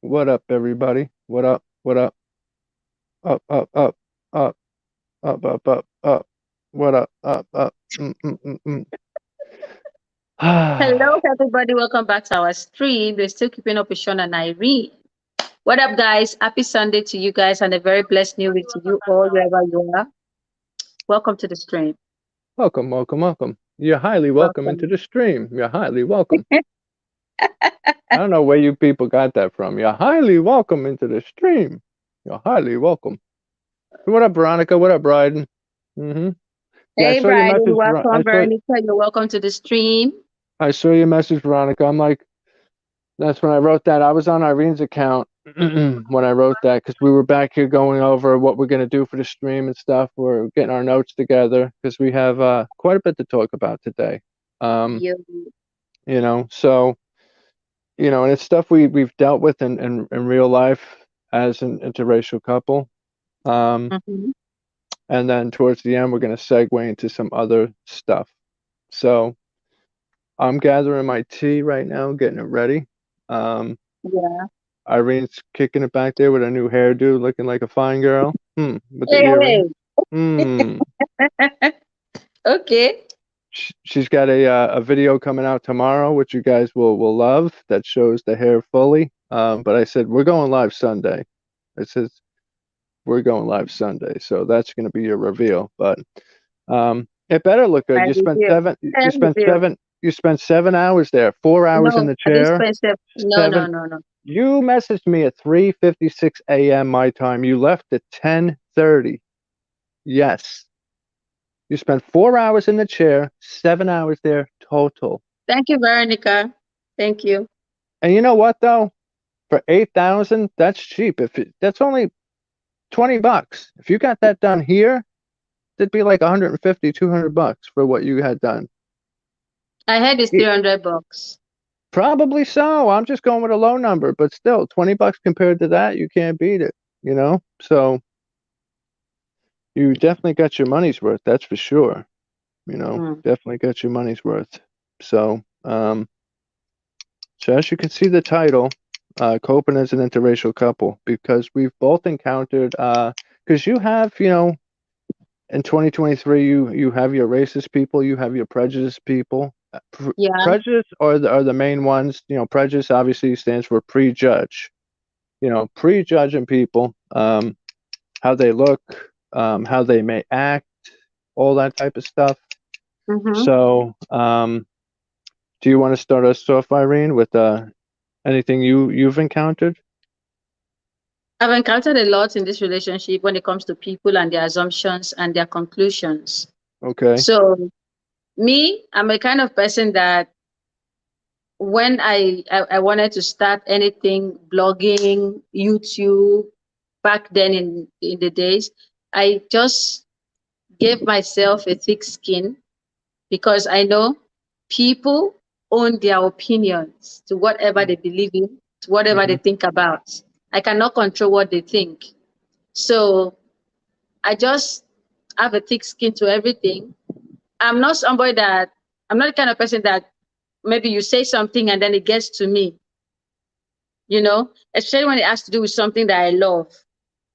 What up, everybody? What up? What up? Up, up, up, up, up, up, up, up. What up? Up, up. Hello, Ah, everybody. Welcome back to our stream. We're still keeping up with Sean and Irene. What up, guys? Happy Sunday to you guys and a very blessed new week to you all, wherever you are. Welcome to the stream. welcome, welcome, welcome. You're highly welcome into Welcome. the stream. You're highly welcome. I don't know where you people got that from. You're highly welcome into the stream. You're highly welcome. What up, Veronica? What up, Bryden? Mm-hmm. Yeah, I Hey, saw your Bridie. message. Welcome, Veronica. You're welcome to the stream. I saw your message, Veronica. I'm like, that's when I wrote that. I was on Irene's account when I wrote that because we were back here going over what we're going to do for the stream and stuff. We're getting our notes together because we have quite a bit to talk about today. Um, You. so and it's stuff we've dealt with in real life as an interracial couple. Um, Mhm. and then towards the end, we're going to segue into some other stuff. So I'm gathering my tea right now, getting it ready. Um, Yeah. Irene's kicking it back there with a new hairdo, looking like a fine girl. With the Hey. earring. Hmm. Okay. She's got a video coming out tomorrow, which you guys will love. That shows the hair fully. But I said we're going live Sunday. It says we're going live Sunday, so that's going to be your reveal. But it better look good. I review. You I spent review. 7 hours there. 4 hours in No, the I didn't chair. spend No, no, Seven. no, no. You messaged me at 3:56 a.m. my time. You left at 10:30. Yes. You spent 4 hours in the chair, 7 hours there total. Thank you, Veronica. Thank you. And you know what though? For 8,000, that's cheap. That's only $20. If you got that done here, it'd be like 150, $200 for what you had done. I heard it's Yeah, 300 bucks. probably so. I'm just going with a low number, but still, $20 compared to that, you can't beat it. So you definitely got your money's worth, that's for sure. Mm. Definitely got your money's worth. So, so as you can see the title, coping as an interracial couple, because we've both encountered, because you have, in 2023, you have your racist people, you have your prejudice people. Yeah. Prejudice are the main ones. Prejudice obviously stands for prejudge. Prejudging people, how they look, how they may act, all that type of stuff. Mm-hmm. So, do you want to start us off, Irene, with anything you've encountered? I've encountered a lot in this relationship when it comes to people and their assumptions and their conclusions. Okay. So, me, I'm a kind of person that when I wanted to start anything, blogging, YouTube, back then in the days, I just gave myself a thick skin because I know people own their opinions to whatever they believe in, to whatever Mm-hmm. they think about. I cannot control what they think. So I just have a thick skin to everything. I'm not somebody that, I'm not the kind of person that maybe you say something and then it gets to me, especially when it has to do with something that I love.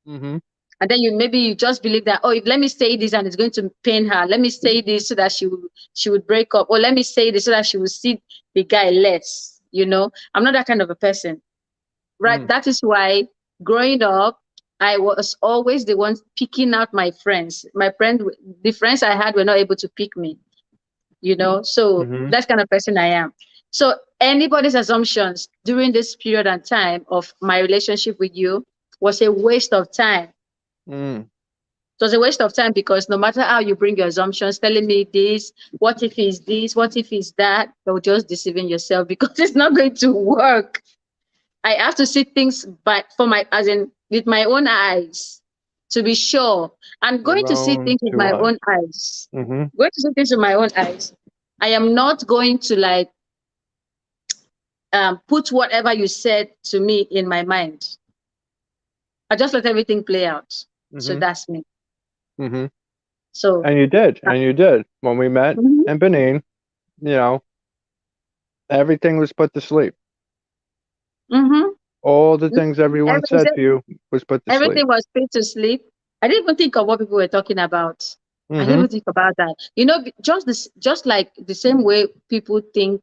Mm-hmm. And then you just believe that, oh, if let me say this and it's going to pain her, let me say this so that she would break up, or let me say this so that she will see the guy less. I'm not that kind of a person, right? Mm. That is why growing up, I was always the one picking out my friends. The friends I had were not able to pick me. So Mm-hmm. that's kind of person I am. So anybody's assumptions during this period and time of my relationship with you was a waste of time. Mm. It was a waste of time because no matter how you bring your assumptions, telling me this, what if it's this, what if it's that, you're just deceiving yourself because it's not going to work. I have to see things as in with my own eyes to be sure. I'm going Your to see own things with two my eyes. own eyes. Mm-hmm. Going to see things with my own eyes. I am not going to put whatever you said to me in my mind. I just let everything play out. So Mm-hmm. that's me. Mm-hmm. So And you did, and you did. When we met mhm, in Benin, you know, everything was put to sleep. mhm. All the things everyone said Everything, to you was put to sleep. everything was put to sleep. I didn't even think of what people were talking about. I didn't Mm-hmm. even think about that. Just this, just like the same way people think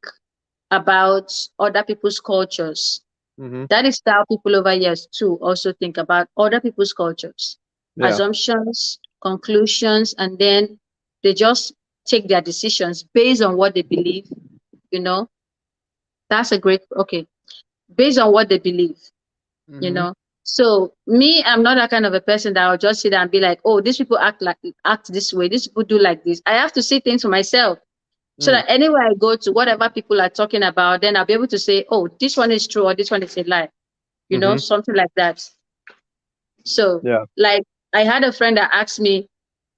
about other people's cultures. Mm-hmm. That is how people over years too also think about other people's cultures, Yeah. assumptions, conclusions, and then they just take their decisions based on what they believe. You know, that's a great, okay, based on what they believe, you Mm-hmm. know. So me, I'm not that kind of a person that will just sit there and be like, oh, these people act this way, these people do like this. I have to see things for myself. So Mm. that anywhere I go to, whatever people are talking about, then I'll be able to say, oh, this one is true or this one is a lie, Mm-hmm. something like that. So, Yeah. like, I had a friend that asked me,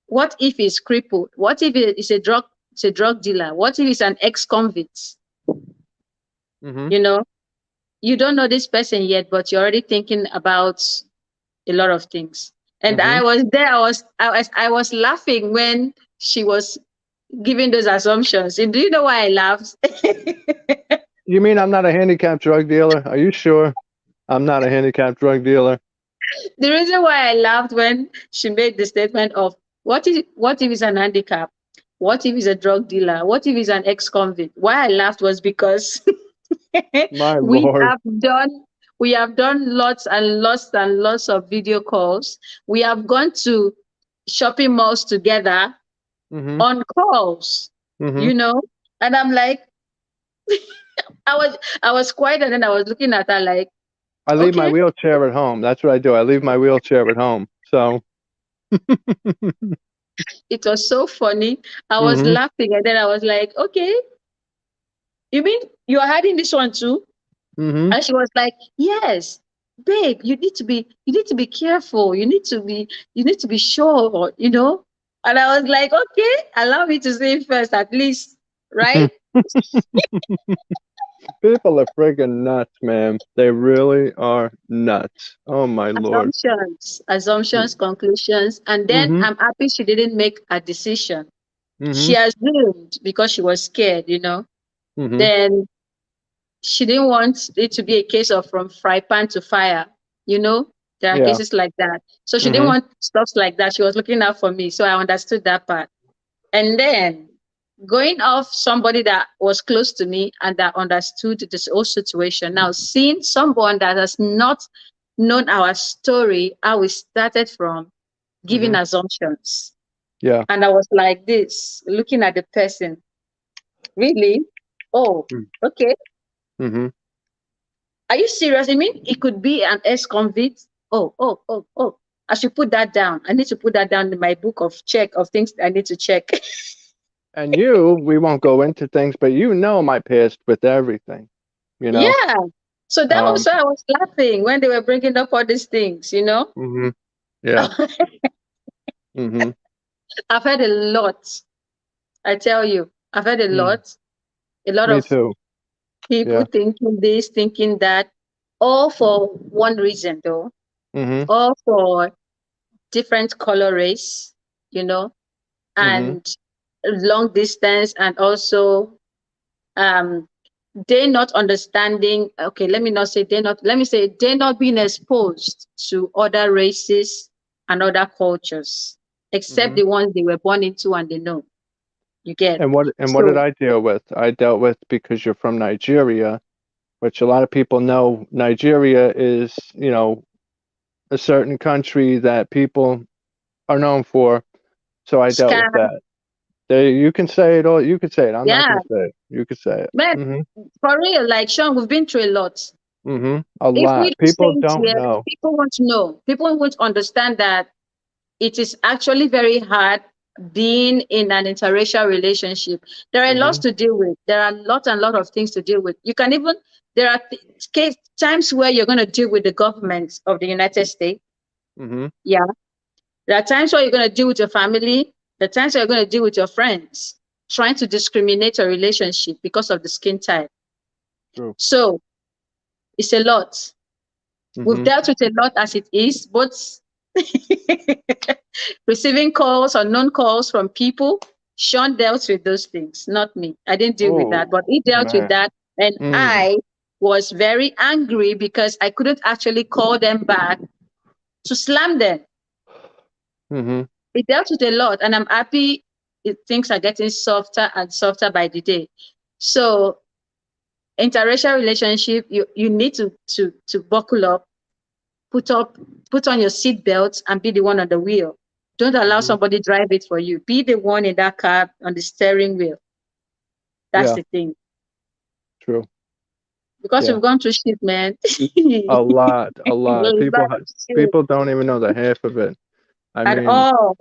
what if he's crippled? What if it's a drug dealer? What if he's an ex-convict? Mm-hmm. You know, you don't know this person yet, but you're already thinking about a lot of things. And Mm-hmm. I was there, I was laughing when she was giving those assumptions. And do you know why I laughed? You mean I'm not a handicapped drug dealer? Are you sure I'm not a handicapped drug dealer? The reason why I laughed when she made the statement of what if he's an handicap? What if he's a drug dealer? What if he's an ex-convict? Why I laughed was because My we Lord. have done we have done lots and lots and lots of video calls. We have gone to shopping malls together Mm-hmm. on calls, Mm-hmm. you know. And I'm like, I was quiet, and then I was looking at her like, I leave my okay. wheelchair at home. That's what I do. I leave my wheelchair at home. So. It was so funny. I was Mm-hmm. laughing, and then I was like, okay, you mean you are hiding this one too? Mm-hmm. And she was like, yes, babe, you need to be careful. You need to be sure. And I was like, okay, allow me to say it first, at least, right? People are friggin' nuts, man. They really are nuts. Oh my Lord. Assumptions, conclusions. And then Mm-hmm. I'm happy she didn't make a decision. Mm-hmm. She assumed because she was scared. Mm-hmm. Then she didn't want it to be a case of from fry pan to fire. You know, there are Yeah. cases like that. So she didn't Mm-hmm. want stuff like that. She was looking out for me. So I understood that part. And then going off somebody that was close to me and that understood this whole situation. Now, seeing someone that has not known our story, how we started from, giving Mm-hmm. assumptions. Yeah. And I was like this, looking at the person, really? Oh, okay. Mm-hmm. Are you serious? I mean, it could be an ex-convict. Oh, oh, oh, oh. I should put that down. I need to put that down in my book of check of things I need to check. And we won't go into things, but you know my past with everything, you know? Yeah. So that was Um, why I was laughing when they were bringing up all these things. hmm yeah. Hmm. I've heard a lot. I tell you, I've heard a Mm. lot. A lot Me of too. people Yeah. thinking this, thinking that, all for one reason, though. Hmm. All for different color race, you know, Hmm. and long distance, and also um they not understanding. Okay, let me not say they not, let me say they not being exposed to other races and other cultures, except Hmm. the ones they were born into and they know. You get. And what did So I deal with? I dealt with, because you're from Nigeria, which a lot of people know Nigeria is, a certain country that people are known for. So I dealt with scam. that. You can say it all. You could say it. I'm not Yeah, going to say it. You could say it. but Hmm. for real, like Sean, we've been through a lot. Hmm. A If we lot. don't say People it don't here, know. people won't know. People won't understand that it is actually very hard being in an interracial relationship. There are lots Hmm. to deal with. There are lots and lot of things to deal with. You can even, there are times where you're going to deal with the government of the United States. Hmm. Yeah. There are times where you're going to deal with your family. There are times where you're going to deal with your friends, trying to discriminate a relationship because of the skin type. True. So it's a lot. We've Hmm. dealt with a lot as it is, but receiving calls or non calls from people. Sean dealt with those things, not me. I didn't deal with that, Oh but he dealt with man. that. And Mm. I was very angry because I couldn't actually call them back to slam them. Mm-hmm. It dealt with a lot, and I'm happy things are getting softer and softer by the day. So interracial relationship, you need to buckle up, put on your seat belts, and be the one on the wheel. Don't allow Mm-hmm. somebody drive it for you. Be the one in that car on the steering wheel. That's Yeah, the thing. true. Because Yeah. we've gone through shit, man. A lot, a A lot. lot of shit People don't even know the half of it. I at mean, all.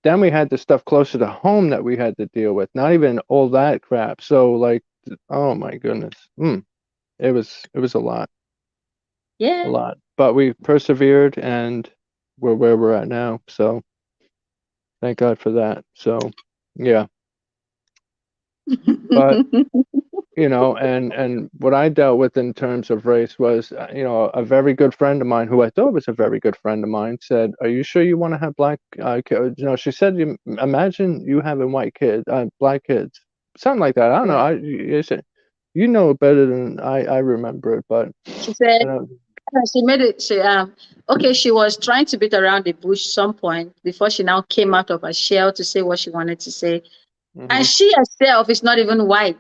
then we had the stuff closer to home that we had to deal with. Not even all that crap. So like, oh my goodness. It was a Yeah. lot. But we persevered and we're where we're at now. So thank God for that. So yeah. But and what I dealt with in terms of race was, a very good friend of mine who I thought was a very good friend of mine said, "Are you sure you want to have black kids?" She said, Imagine you having black kids, something like that. I don't know. Yeah. You said, you know better than I remember it, but She said you know, she made it. Okay, she was trying to beat around the bush some point before she now came out of her shell to say what she wanted to say. And mhm, she herself is not even white.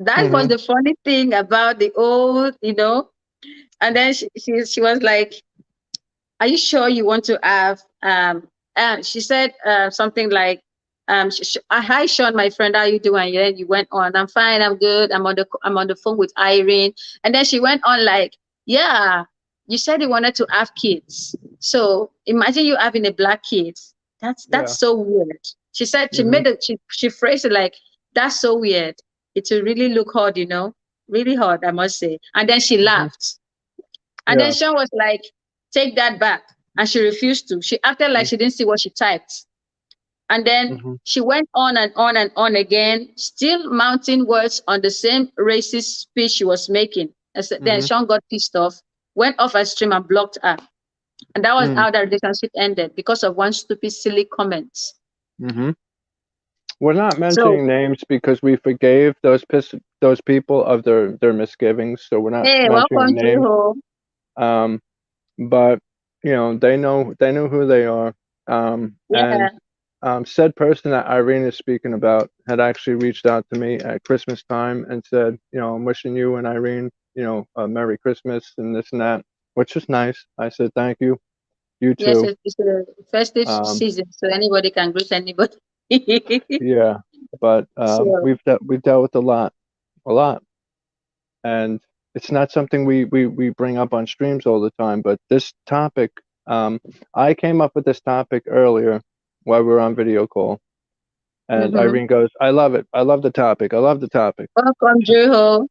That was mhm, the funny thing about the old, And then she was like, "Are you sure you want to have?" She said something like, "Hi, Sean, my friend, how you doing?" Yeah, you went on. "I'm fine. I'm good. I'm on the phone with Irene." And then she went on like, "Yeah, you said you wanted to have kids. So imagine you having a black kid. That's yeah, so weird." She said she mhm, made it. She phrased it like, "That's so weird. It will really look hard, really hard, I must say." And then she mhm, laughed. And then yeah, Sean was like, "Take that back." And she refused to. She acted like mhm, she didn't see what she typed. And then mhm, she went on and on and on again, still mounting words on the same racist speech she was making. Then mhm, Sean got pissed off, went off her stream and blocked her. And that was mhm, how that relationship ended because of one stupid, silly comment. mhm. We're not So, mentioning names because we forgave those people of their misgivings, so we're not hey, mentioning welcome, names. Drew. Um, but they know who they are. And Yeah. said person that Irene is speaking about had actually reached out to me at Christmas time and said, I'm wishing you and Irene, a Merry Christmas and this and that, which is nice. I said, thank you. You Yes, too. it's a festive Um, season, so anybody can greet anybody. yeah, but So, we've dealt with a lot, and it's not something we bring up on streams all the time. But this topic, um, I came up with this topic earlier while we were on video call, and mhm. Irene goes, "I love it. I love the topic. I love the topic." Welcome, Drew.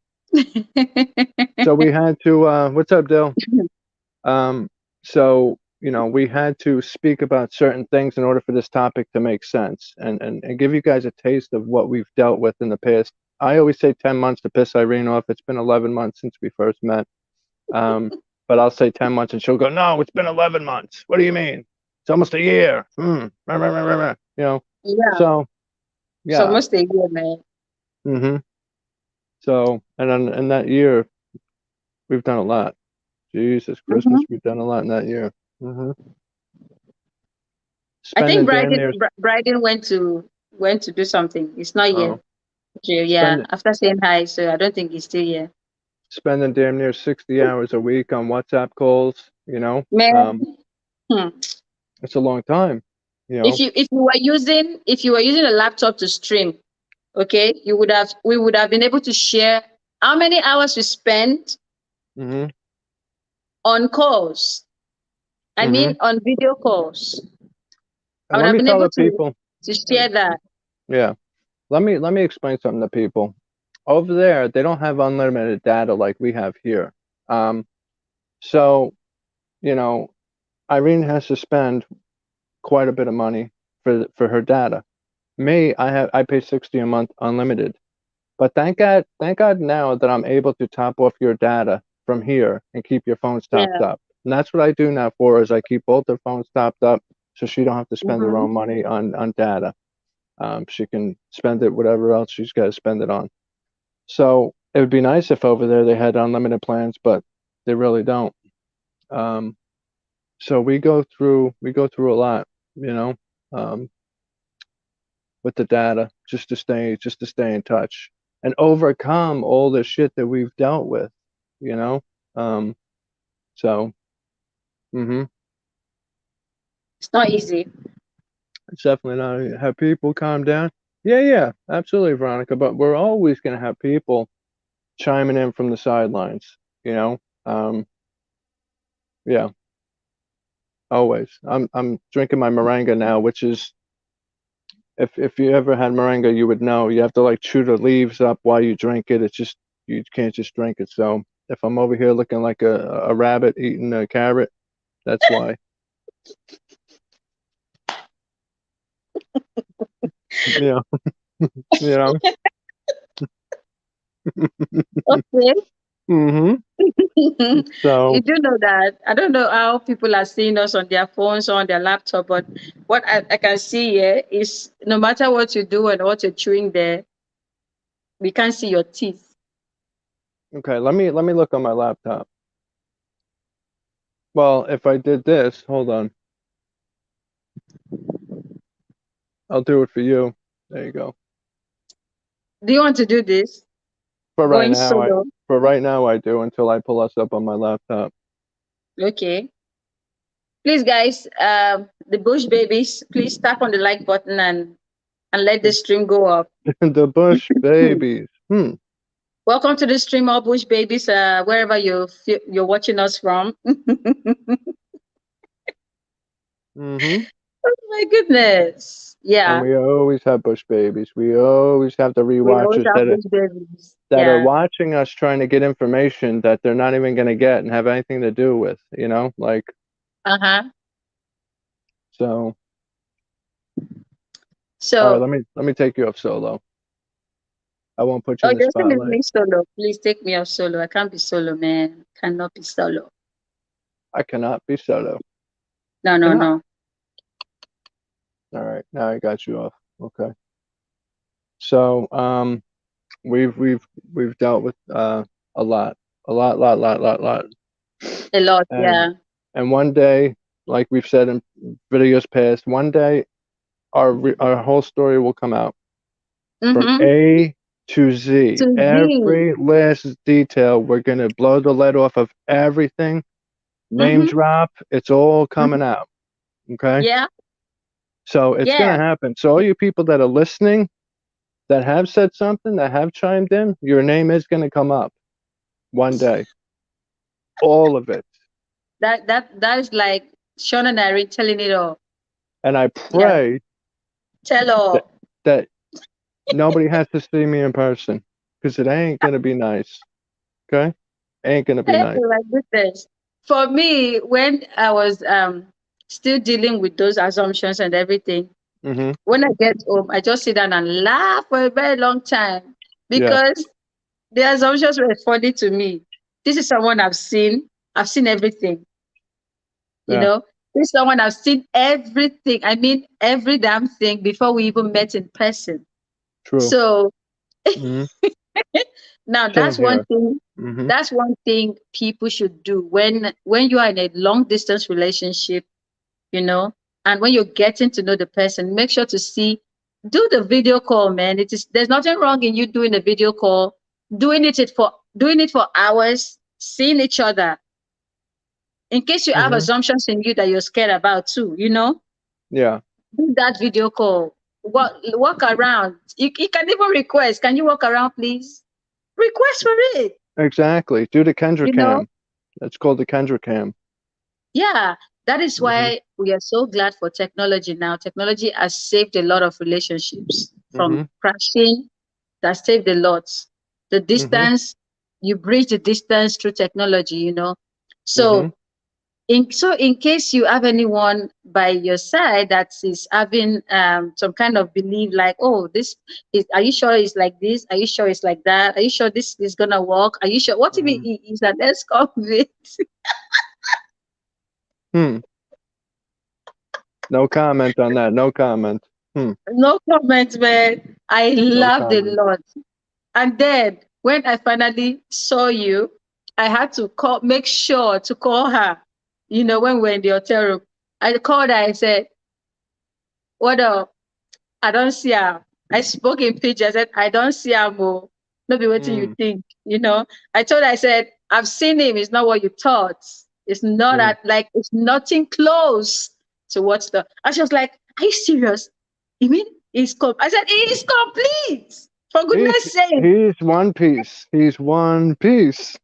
So we had to, what's up, Dill? Um, so we had to speak about certain things in order for this topic to make sense, and give you guys a taste of what we've dealt with in the past. I always say 10 months to piss Irene off. It's been 11 months since we first met. Um, but I'll say 10 months and she'll go, no, it's been 11 months. What do you mean? It's almost a year. Rah, rah, rah, rah, rah. Yeah, So it's yeah. almost a year, man. hmm So, and then in that year, we've done a lot. Jesus, Christmas, Mhm. we've done a lot in that year. hmm I think Spending damn near, Bryden went to do something. It's not here. oh, Okay, yeah, spending, after saying hi, so I don't think he's still here. spending damn near 60 hours a week on WhatsApp calls, Man, hmm. it's a long time, you if know. you if you were using a laptop to stream, okay, we would have been able to share how many hours we spent hmm on calls. I hmm mean, on video calls. I And would let have me been tell able the to people, share that. yeah, let me explain something to people. Over there, they don't have unlimited data like we have here. Um, so, you know, Irene has to spend quite a bit of money for her data. Me, I pay 60 a month unlimited. But thank God now that I'm able to top off your data from here and keep your phones topped Yeah. up. And that's what I do now for her is I keep both their phones topped up so she don't have to spend her Mm-hmm. own money on data. She can spend it whatever else she's got to spend it on. So It would be nice if over there they had unlimited plans, but they really don't. Um, so we go through a lot, you know, um, with the data just to stay in touch and overcome all the shit that we've dealt with, you know. Um, so hmm It's not easy. it's definitely not have people calm down. Yeah, yeah, absolutely, Veronica. But we're always gonna have people chiming in from the sidelines, you know. Um, yeah, always. I'm drinking my moringa now, which is if you ever had moringa, you would know you have to like chew the leaves up while you drink it. It's just you can't just drink it. So if I'm over here looking like a rabbit eating a carrot, that's why. Yeah, you know. Okay. hmm You So do know that. I don't know how people are seeing us on their phones or on their laptop, but what I can see here is no matter what you do and what you're chewing there, we can't see your teeth. okay, let me look on my laptop. Well, if I did this, hold on, I'll do it for you. There you go. Do you want to do this? For right Going now, I solo? for right now I do until I pull us up on my laptop. Okay. Please, guys, the Bush babies, please tap on the like button and let the stream go up. The Bush babies. Hmm. Welcome to the stream, all Bush babies, wherever you're watching us from. Mm-hmm. Oh my goodness. And Yeah, we always have Bush babies. We always have the we always rewatchers have that are Bush babies. that are Yeah. watching us trying to get information that they're not even going to get and have anything to do with, you know? Like, Uh-huh. so, all right, So, let me take you off solo. I won't put you oh, in the Justin is spotlight. me solo. Please take me off solo. I can't be solo, man. Cannot be solo. I cannot be solo. No, no, Cannot. no. All right, now I got you off. Okay. So, we've dealt with a lot, a lot. A lot, And yeah. and one day, like we've said in videos past, one day our whole story will come out from Mm-hmm. A to Z. To Z. Every last detail, we're gonna blow the lid off of everything. Name Mm-hmm. drop, it's all Mm-hmm. coming out. Okay, Yeah, so it's yeah. gonna happen. So all you people that are listening, that have said something, that have chimed in, your name is gonna come up one day. All of it. That is like Sean and Irene telling it all. And I Yeah. pray Tell that all. that nobody has to see me in person because it ain't gonna be nice. Okay, ain't gonna be Hey, nice. my goodness. For me, when I was still dealing with those assumptions and everything, Mm-hmm. when I get home, I just sit down and laugh for a very long time Yeah, because the assumptions were funny to me. This is someone I've seen. I've seen everything, you yeah, know. This is someone I've seen everything. I mean, every damn thing before we even met in person. true. So Mm-hmm. now Same that's one here. thing. Mm-hmm. That's one thing people should do when you are in a long distance relationship, you know, and when you're getting to know the person, make sure to see, do the video call, man. It is there's nothing wrong in you doing a video call, doing it for hours, seeing each other. In case you have Mm-hmm. assumptions in you that you're scared about too, you know, Yeah, do that video call. Walk around. You can even request. Can you walk around, please? Request for it. exactly. Do the Kendra You know, cam. That's called the Kendra cam. yeah, that is Mm-hmm. why we are so glad for technology now. Technology has saved a lot of relationships Mm-hmm. from crashing, that saved a lot. The Mm-hmm. distance, you bridge the distance through technology, you know. Mm-hmm. So in case you have anyone by your side that is having some kind of belief like, oh, this is, are you sure it's like this? Are you sure it's like that? Are you sure this is gonna work? Are you sure? What if Mm-hmm. he is an ex-convict? Hmm. No comment on that. No comment. Hmm. No comment, man. I No laughed a comment. lot. And then when I finally saw you, I had to make sure to call her. When we were in the hotel room, I called her. I said, "What up? I don't see her." I spoke in pidgin. I said, "I don't see her, Mo. Maybe what you Mm, think." I told her, I said, "I've seen him. It's not what you thought. It's not mm. it's nothing close to what's the." And she was like, "Are you serious? You mean it's I said, "It is complete. For He's goodness sake." he's one piece. He's one piece.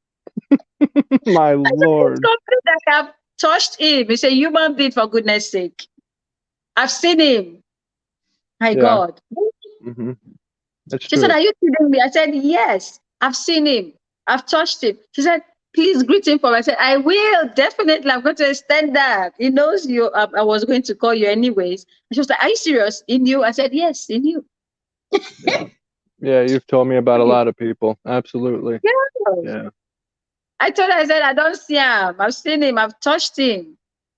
My I said, "It's Lord. complete. Like I've touched him. He's a human being, for goodness sake. I've seen him. My Yeah. God." Hmm. That's She said, true. "Are you kidding me?" I said, "Yes, I've seen him. I've touched him." She said, "Please greet him for me." I said, "I will. Definitely. I'm going to extend that. He knows you. I was going to call you anyways." And she was like, "Are you serious? He knew?" I said, "Yes, he knew." Yeah. Yeah, you've told me about a lot of people. Absolutely. Yes. Yeah. I told her, I said, "I don't see him. I've seen him. I've touched him.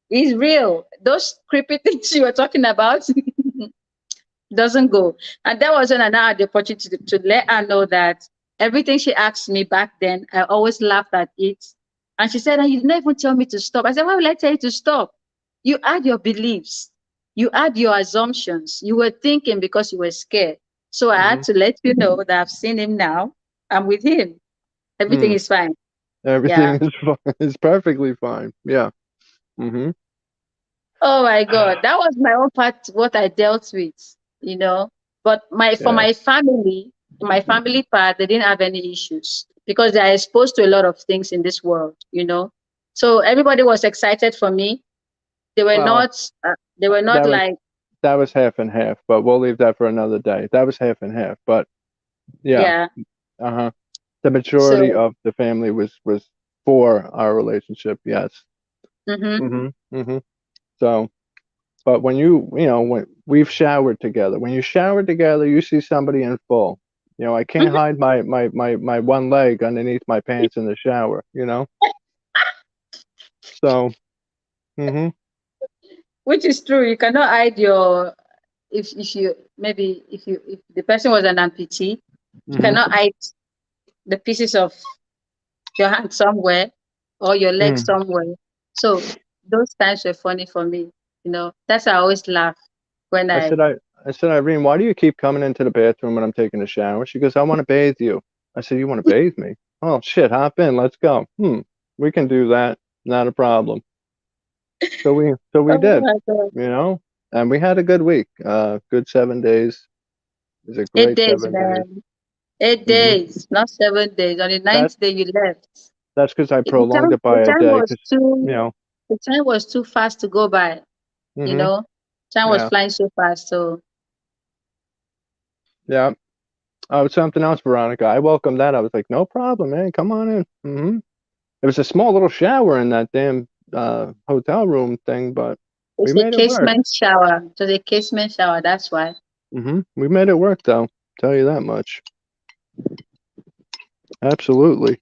He's real. Those creepy things you were talking about doesn't go." And that was when I now had the opportunity to let her know that everything she asked me back then, I always laughed at it. And she said, "And you didn't even tell me to stop." I said, "Why will I tell you to stop? You had your beliefs, you had your assumptions, you were thinking because you were scared. So I Hmm. had to let you know that I've seen him now. I'm with him. Everything Mm. is fine." Everything Yeah. is fine. Is perfectly fine. Yeah. Hmm. Oh my God, that was my own part, what I dealt with. But for Yeah. my family part, they didn't have any issues because they are exposed to a lot of things in this world. So everybody was excited for me. They were Well, not. They were not that was like, that was half and half, but we'll leave that for another day. That was half and half, but yeah. yeah. Uh-huh. The majority So, of the family was for our relationship. Yes. hmm Hmm. Hmm. So, but when we've showered together, when you shower together, you see somebody in full. I can't hide my one leg underneath my pants in the shower. So, hmm which is true. You cannot hide your if you maybe if the person was an amputee, you hmm cannot hide the pieces of your hand somewhere or your leg mm. somewhere. So those times were funny for me. That's why I always laugh when I said, I said, Irene, why do you keep coming into the bathroom when I'm taking a shower? She goes, I want to bathe you. I said, you want to bathe me? Oh shit, hop in, let's go. We can do that. Not a problem. So we oh did, my God. you know, and we had a good week. Good 7 days. It was a Eight great days, 7 days. man. Eight Hmm. days, not 7 days. On the That ninth day you left. that's because I The prolonged time it by the a time day. was Because too you know, the time was too fast to go by, you hmm know. Time was yeah, flying so fast. So yeah. Oh, something else, Veronica. I welcomed that. I was like, no problem, man. Come on in. It was a small little shower in that damn hotel room thing, but we it's a made it work. casement shower. It was a casement shower, that's why. We made it work, though. Tell you that much. Absolutely.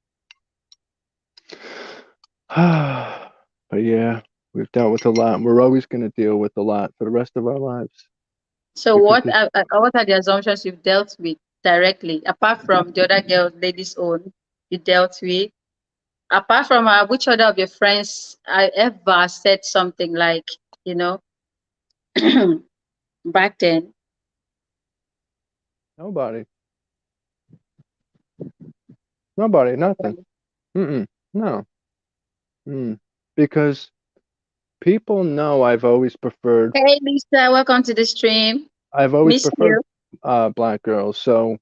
But yeah, we've dealt with a lot, and we're always going to deal with a lot for the rest of our lives So because what are the assumptions you've dealt with directly, apart from the other girl, ladies own, you dealt with? Apart from which other of your friends I ever said something like, you know, back then? nobody, nobody, nothing. No. Mm. Because people know Hey, Lisa, welcome to the stream. I've always Miss preferred you. black girls. So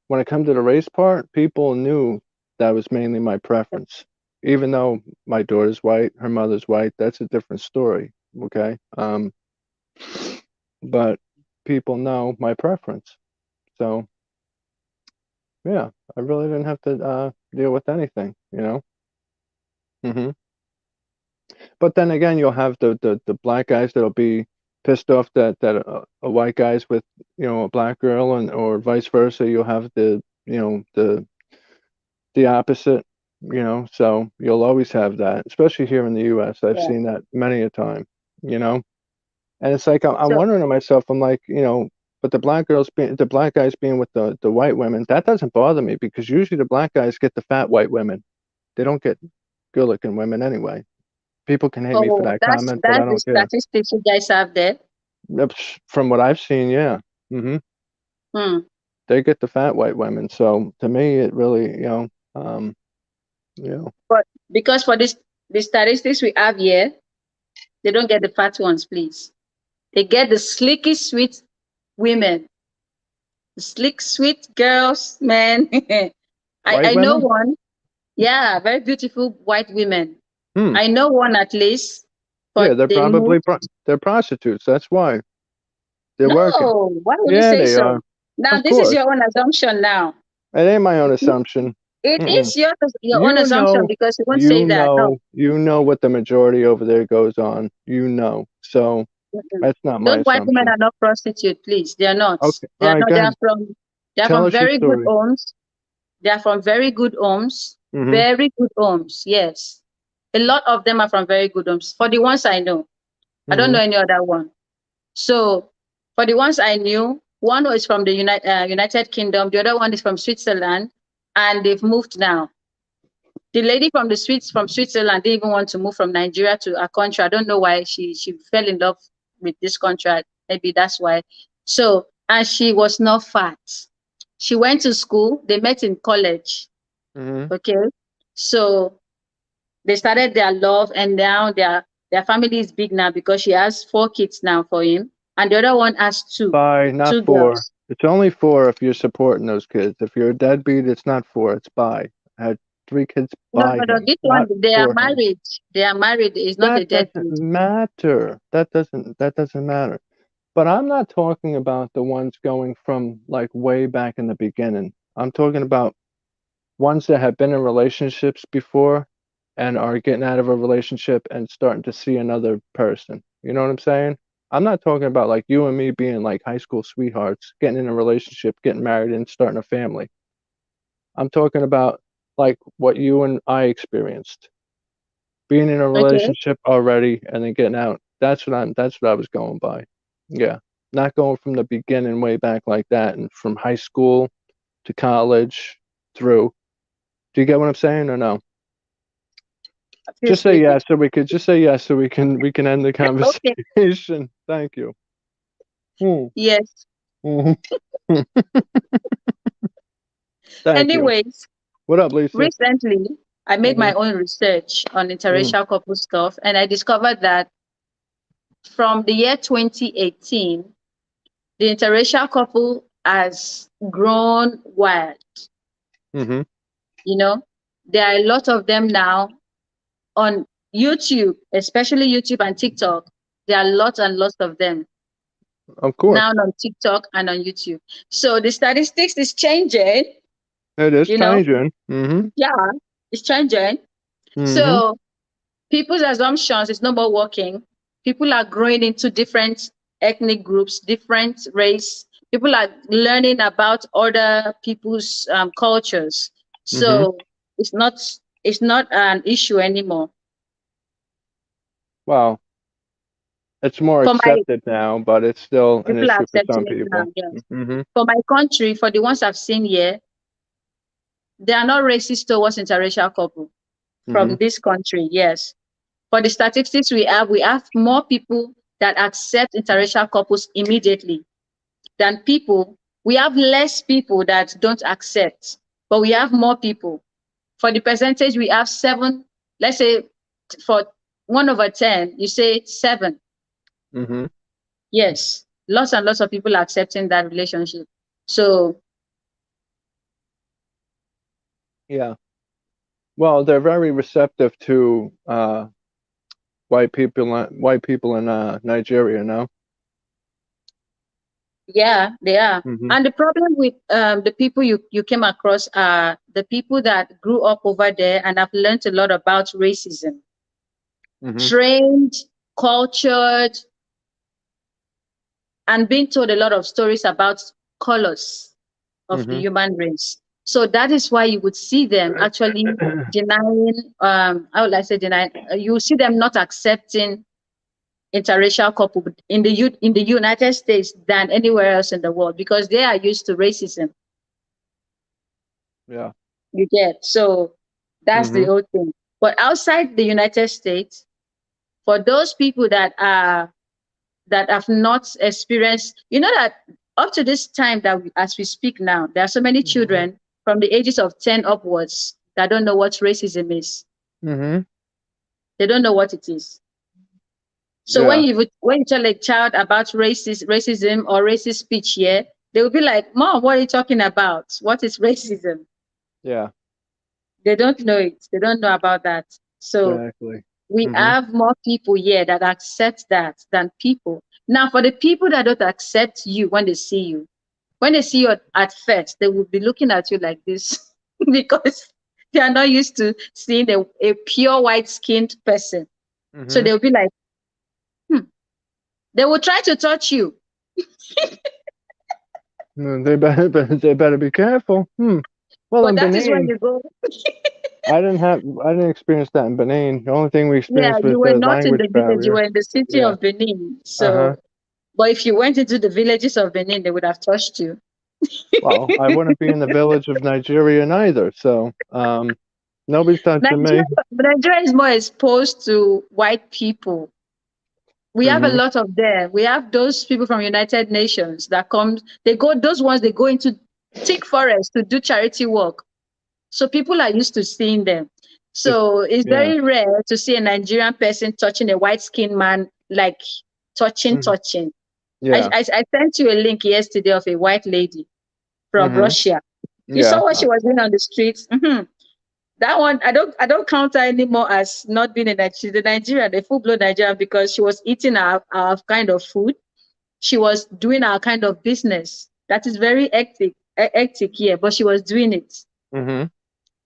when it comes to the race part, people knew that was mainly my preference. Even though my daughter's white, her mother's white, that's a different story. Okay. But people know my preference. So yeah, I really didn't have to deal with anything. hmm But then again, you'll have the black guys that'll be pissed off that a white guy's with a black girl, and or vice versa. You'll have the opposite. So you'll always have that, especially here in the U.S. I've Yeah. seen that many a time. You know, and it's like I'm So wondering to myself. I'm like, But the black guys being with the white women, that doesn't bother me because usually the black guys get the fat white women. They don't get good looking women anyway. People can hate me for Oh, that comment, but I that's the don't care. statistics you guys have there. From what I've seen, yeah. Hmm. They get the fat white women. So to me, it really, um, you know, But because for this the statistics we have here, they don't get the fat ones, please. They get the slicky sweet women, the slick sweet girls, man. white I know women. one. Yeah, very beautiful white women. Hmm. I know one at least, Yeah, but they moved. they're prostitutes. That's why they're working. No, why would you Yeah, say they so? are. Now, Of this is course, your own assumption now. it ain't my own assumption. It Mm-mm. is your own assumption because you won't say that. No. You know what the majority over there goes on. You know, so Mm-mm. that's not my Those white women assumption. are not prostitutes, please. They are not. Okay, They all are right, not. go ahead. They are Tell from us your very good story. homes. They are from very good homes. Mm-hmm. Very good homes. Yes. A lot of them are from very good homes. For the ones I know. I don't Mm-hmm. know any other one. So for the ones I knew, one is from the United Kingdom, the other one is from Switzerland, and they've moved now. The lady from from Switzerland didn't even want to move from Nigeria to a country. I don't know why she fell in love with this country. Maybe that's why. So, and she was not fat. She went to school. They met in college. Mm-hmm. Okay, so they started their love, and now their family is big now because she has 4 kids now for him, and the other one has Bye, not two four. girls. It's only four if you're supporting those kids. If you're a deadbeat, it's not four. It's by. I had 3 kids No, by no, no. him, This one, not they are for him. married. They are married. It's not a That doesn't deadbeat. matter. That doesn't matter. But I'm not talking about the ones going from like way back in the beginning. I'm talking about ones that have been in relationships before and are getting out of a relationship and starting to see another person. You know what I'm saying? I'm not talking about like you and me being like high school sweethearts, getting in a relationship, getting married, and starting a family. I'm talking about like what you and I experienced, being in a Okay. relationship already and then getting out. That's what I was going by. Yeah. Not going from the beginning way back like that and from high school to college through. Do you get what I'm saying or no? I feel sleepy. Just say yes so we can end the Okay. conversation. Thank you. Hmm. Yes. Mhm. Thank you. Anyways, What up, Lisa? recently I made Hmm. my own research on Hmm. interracial couple stuff, and I discovered that from the year 2018, the interracial couple has grown wild. Hmm. You know, there are a lot of them now on YouTube, especially YouTube and TikTok. There are lots and lots of them Of now course. on TikTok and on YouTube. So the statistics is changing, It is you know. changing. Hmm. Yeah, it's changing. Hmm. So people's assumptions is no more working. People are growing into different ethnic groups, different race. People are learning about other people's cultures. Hmm. So it's not it's not an issue anymore. Wow. It's more For my accepted now, but it's still an People are issue for accepting some it now. people. Yes. Hmm. For my country, for the ones I've seen here, they are not racist towards interracial couple Hmm. from this country. Yes. For the statistics we have more people that accept interracial couples immediately than people. We have less people that don't accept, but we have more people. For the percentage, we have seven. Let's say for 1/10, you say seven. Hmm. Yes, lots and lots of people are accepting that relationship. So Yeah. Well, they're very receptive to white people in Nigeria now. yeah, they are. Hmm. And the problem with the people you came across are the people that grew up over there and have learned a lot about racism, Hmm. trained, cultured, and being told a lot of stories about colors of the Hmm. human race. So that is why you would see them actually denying, how would I say denying? You see them not accepting interracial couple in the United States than anywhere else in the world because they are used to racism. Yeah. You get so that's the Mm-hmm. whole thing. But outside the United States, for those people that have not experienced, you know that up to this time that as we speak now, there are so many Mm-hmm. children from the ages of 10 upwards that don't know what racism is. Mm-hmm. They don't know what it is. So Yeah. when you tell a child about racism or racist speech, yeah, they will be like, "Mom, what are you talking about? What is racism?" Yeah. They don't know it. They don't know about that. So Exactly. we Mm-hmm. have more people here that accept that than people. Now, for the people that don't accept you when they see you at first, they will be looking at you like this because they are not used to seeing a pure white skinned person. So Mm-hmm. they'll be like, hmm. They will try to touch you. They better be careful. Hmm. Well, But in that is when Benin, you go, I didn't experience that in Benin. The only thing we yeah, experienced was you were the not in language the village, you barrier. were in the city Yeah. of Benin. Uh-huh. So, but if you went into the villages of Benin, they would have touched you. Well, I wouldn't be in the village of Nigeria neither. So, nobody's touching Nigeria, me. Nigeria is more exposed to white people. We have a Mm-hmm. lot of them. We have those people from United Nations that come, those ones, they go into thick forest to do charity work. So people are used to seeing them. Just So it's yeah. very rare to see a Nigerian person touching a white skinned man, like touching, Mm-hmm. touching. Yeah. I sent you a link yesterday of a white lady from Mm-hmm. Russia. You Yeah. saw what she was doing on the streets. Mhm. That one, I don't count her anymore as not being a Nigerian. She's a Nigerian, a full-blown Nigerian, because she was eating our kind of food. She was doing our kind of business. That is very hectic here, but she was doing it. Mm-hmm.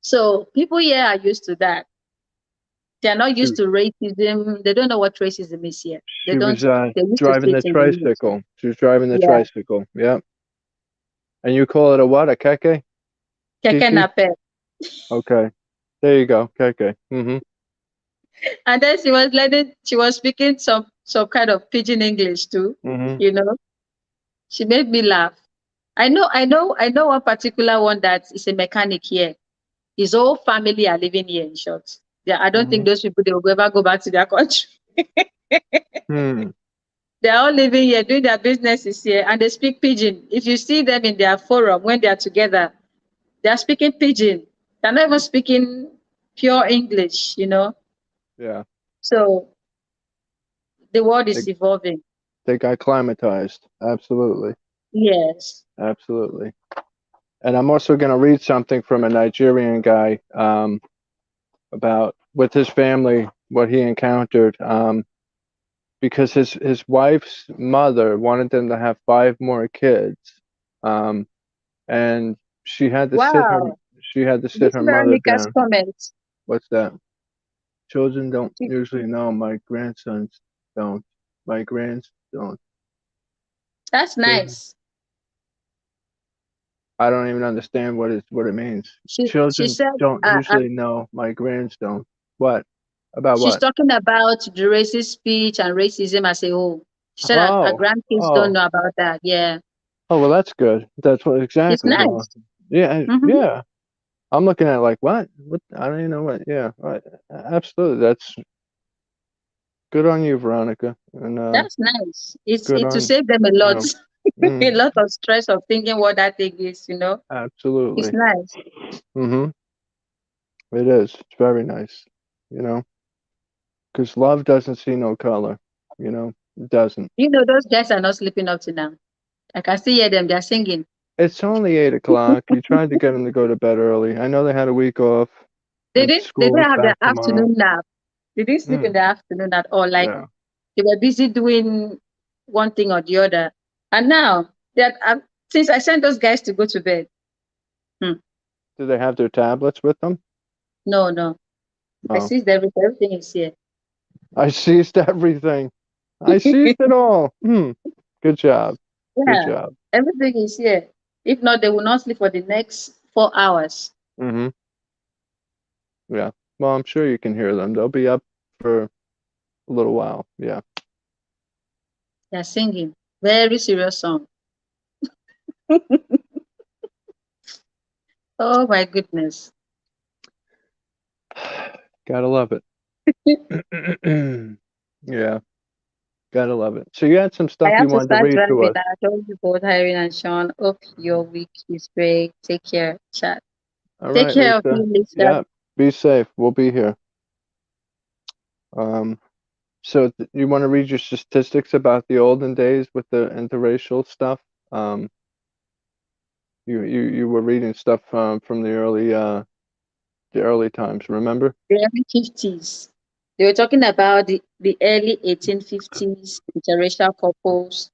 So people here are used to that. They're not She used to racism. They don't know what racism is here. They she don't. was They used to driving see the it in the news. tricycle. She was driving the Yeah, tricycle. Yeah. And you call it a what? A keke? keke Kiki? nape. Okay. There you go. Keke. Mm-hmm. And then she was learning. She was speaking some kind of pidgin English too. Mm-hmm. You know, she made me laugh. I know one particular one that is a mechanic here. His whole family are living here. In short, yeah, I don't think Mm-hmm. those people they will ever go back to their country. Hmm. They're all living here, doing their businesses here, and they speak pidgin. If you see them in their forum when they are together, they are speaking pidgin. They're not even speaking pure English, you know. Yeah. So the world They is evolving. they got climatized. Absolutely. Yes. Absolutely. And I'm also going to read something from a Nigerian guy about with his family what he encountered because his wife's mother wanted them to have five more kids, um, and Wow. she had to sit This her mother Veronica's down. comment. What's that? Children don't usually know. My grandsons don't. My grands don't. That's Children. nice. I don't even understand what it means. She Children said don't usually know. My grands don't. What? About she's what? talking about the racist speech and racism as a whole. She said her Oh, grandkids don't oh, know about that. Yeah. oh. Well, that's good. That's what It's exactly what. nice. Yeah, Hmm. yeah. I'm looking at it like what? What? I don't even know what. Yeah, right. Absolutely. That's good on you, Veronica, and That's nice. good It to on save them a you lot, know. a Mm, lot of stress of thinking what that thing is, you know. It's absolutely. nice. Mm-hmm. It is. It's very nice. You know, because love doesn't see no color. You know, it doesn't. You know, those guys are not sleeping up to now. I can still hear them. They're singing. It's only 8 o'clock. You tried to get them to go to bed early. I know they had a week off, and They school didn't is have their back tomorrow. afternoon nap. They didn't sleep in Mm, the afternoon at all. Like yeah. they were busy doing one thing or the other. And now that since I sent those guys to go to bed, hmm, Do they have their tablets with them? no, no. I Oh, seized everything. Everything is here. I seized everything. I seized it all. Hmm. Good job. Good Yeah, job. everything is here. If not, they will not sleep for the next 4 hours. Mm-hmm. Yeah. Well, I'm sure you can hear them. They'll be up for a little while. Yeah. They're singing. Very serious song. Oh my goodness. Gotta love it. Yeah, gotta love it. So you had some I stuff have you to wanted to start read to driving. us. I told you both, Irene and Sean. Hope your week is great. Take care, chat. All Take right, care of Lisa. you, Lisa. Yeah, be safe. We'll be here. Um, so you want to read your statistics about the olden days with the interracial stuff? Um, you were reading stuff from the early times, remember? The early 50s. They were talking about the early 1850s, interracial couples,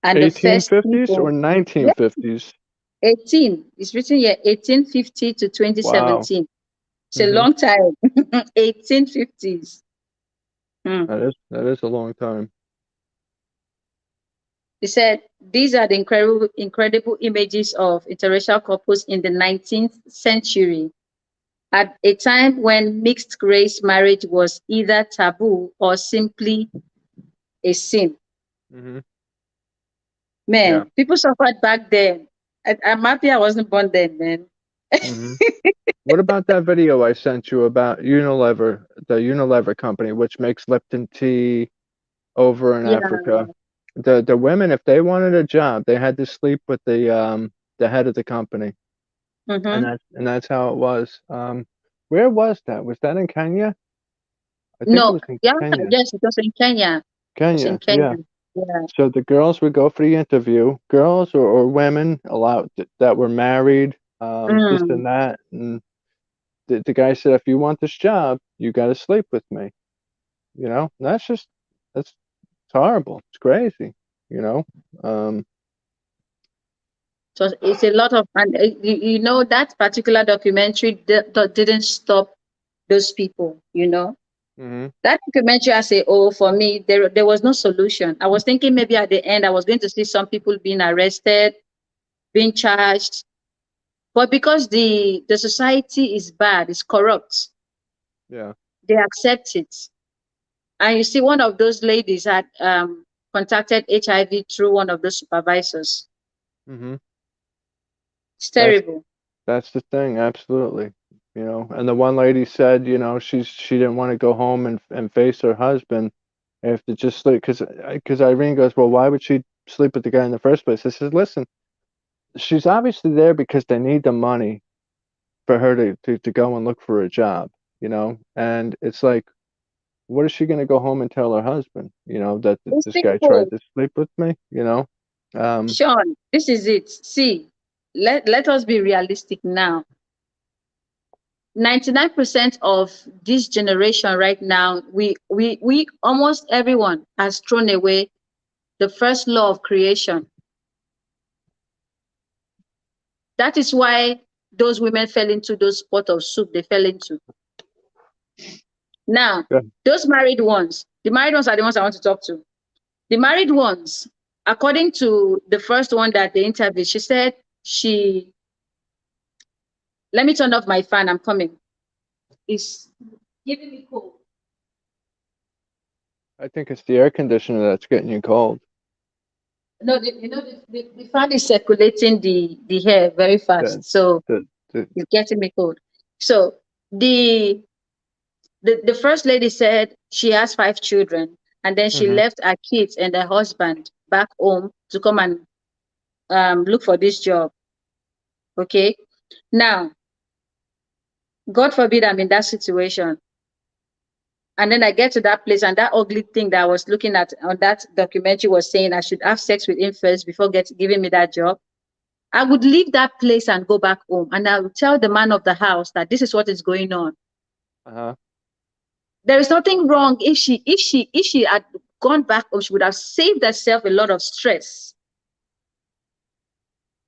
and the first 1850s or people. Yeah, 1950s? 18. It's written here 1850 to Wow. 2017. It's a Hmm. long time. 1850s. Hmm. That is a long time. They said these are the incredible images of interracial couples in the 19th century, at a time when mixed race marriage was either taboo or simply a sin. Hmm. Yeah. Man, people suffered back then. I'm happy I wasn't born then, man. Hmm. What about that video I sent you about Unilever, the Unilever company, which makes Lipton tea over in Yeah. Africa? The women, if they wanted a job, they had to sleep with the head of the company, Mm-hmm. and that's how it was. Where was that? Was that in Kenya? I think it No, was in yeah, Kenya. yes, it was in Kenya. It was in Kenya, yeah. Kenya. Yeah. So the girls would go for the interview, girls or women allowed that were married, this Mm. and that, and the guy said, if you want this job, you got to sleep with me. And that's it's horrible. It's crazy. You know. Um, So it's a lot of, and that particular documentary didn't stop those people, hmm. That documentary, I say, oh, for me, there was no solution. I was thinking maybe at the end I was going to see some people being arrested, being charged, but because the society is bad, it's corrupt, Yeah. they accept it. And you see, one of those ladies had contacted HIV through one of those supervisors. Hmm. It's That's terrible. that's the thing. Absolutely. And the one lady said, she didn't want to go home and face her husband after just sleep because Irene goes, well, why would she sleep with the guy in the first place? I says, listen, she's obviously there because they need the money for her to go and look for a job, and it's like, what is she going to go home and tell her husband, that It's this guy tried simple. to sleep with me. um Sean, this is it. See, let us be realistic now. 99% of this generation right now, we almost everyone has thrown away the first law of creation. That is why those women fell into those pot of soup they fell into. Now, yeah. those married ones, the married ones are the ones I want to talk to. The married ones, according to the first one that they interviewed, she said let me turn off my fan, I'm coming. It's giving me cold. I think it's the air conditioner that's getting you cold. No, the fan is circulating the air very that fast, so that, that it's getting me cold. So the the first lady said she has 5 children, and then she hmm. left her kids and her husband back home to come and look for this job. Okay, now God forbid I'm in that situation, and then I get to that place, and that ugly thing that I was looking at on that documentary was saying I should have sex with him first before giving me that job. I would leave that place and go back home, and I would tell the man of the house that this is what is going on. Uh-huh. There is nothing wrong if she had gone back home, she would have saved herself a lot of stress.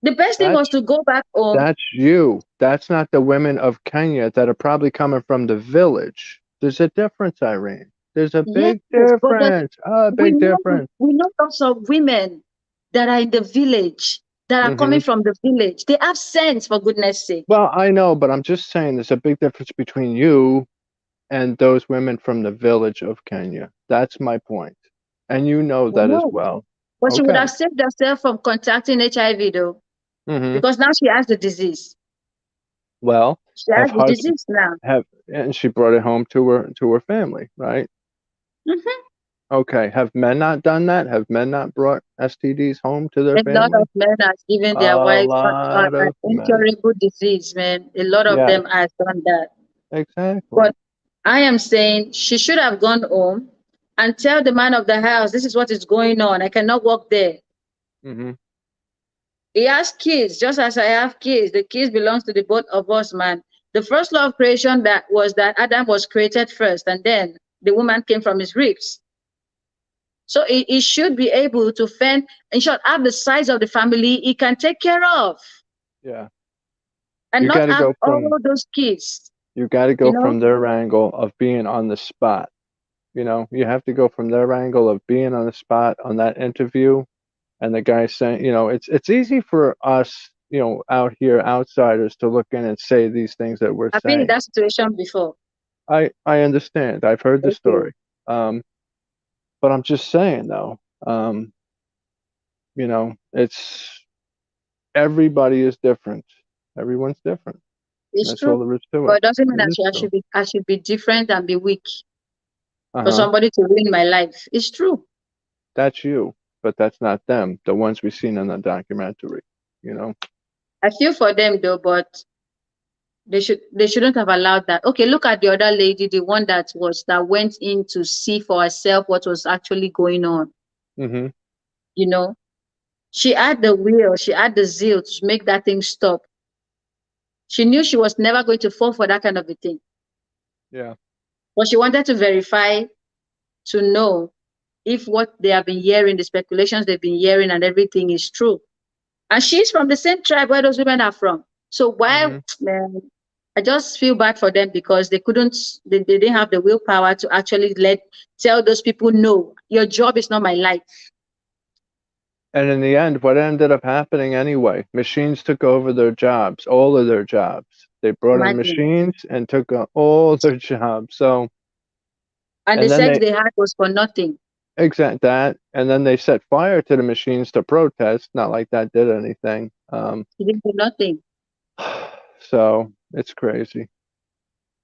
The best thing was that's to go back home. that's you. That's not the women of Kenya that are probably coming from the village. There's a difference, Irene. There's a Yes, big but difference. A we big know difference. we know lots of women that are in the village, that are Hmm. coming from the village. They have sense, for goodness sake. Well, I know, but I'm just saying there's a big difference between you and those women from the village of Kenya. That's my point. And you know I that as know. well. But she would Okay. have saved herself from contracting HIV though, Hmm. because now she has the disease. Well, She has have the husband disease now. have and she brought it home to her family, right? Mhm. Okay. Have men not done that? Have men not brought STDs home to their A lot family? of men are giving their A wives lot an of men. incurable disease, man. A lot of Yes, them have done that. exactly. But I am saying she should have gone home and tell the man of the house, this is what is going on. I cannot work there. Hmm. He has kids, just as I have kids. The kids belongs to the both of us, man. The first law of creation that was that Adam was created first, and then the woman came from his ribs. So he should be able to fend, in short, have the size of the family he can take care of, Yeah. and You not got to have go from all those kids. you got to You go know, from their angle of being on the spot. You have to go from their angle of being on the spot on that interview, and the guy saying, it's easy for us, out here outsiders to look in and say these things that we're I've been in saying. that situation before. I understand. I've heard the Okay. story. But I'm just saying though, it's everybody is different. Everyone's different. It's That's all true. there is to But it. it doesn't mean It that is true. I should be different and be weak for Uh-huh. somebody to ruin my life. It's true. That's you, but that's not them, the ones we've seen in the documentary, you know? I feel for them though, but they shouldn't have allowed that. Okay, look at the other lady, the one that went in to see for herself what was actually going on. Mm-hmm. You know, she had the will, she had the zeal to make that thing stop. She knew she was never going to fall for that kind of a thing, Yeah. but she wanted to verify to know if what they have been hearing, the speculations they've been hearing, and everything is true. And she's from the same tribe where those women are from. So why, Mm-hmm. man, I just feel bad for them because they didn't have the willpower to actually tell those people, no, your job is not my life. And in the end, what ended up happening anyway? Machines took over their jobs, all of their jobs. They brought in Imagine. machines and took all their jobs. So, And the and then sex they they had was for nothing. exact that, and then they set fire to the machines to protest. Not like that did anything. He didn't do nothing. So it's crazy.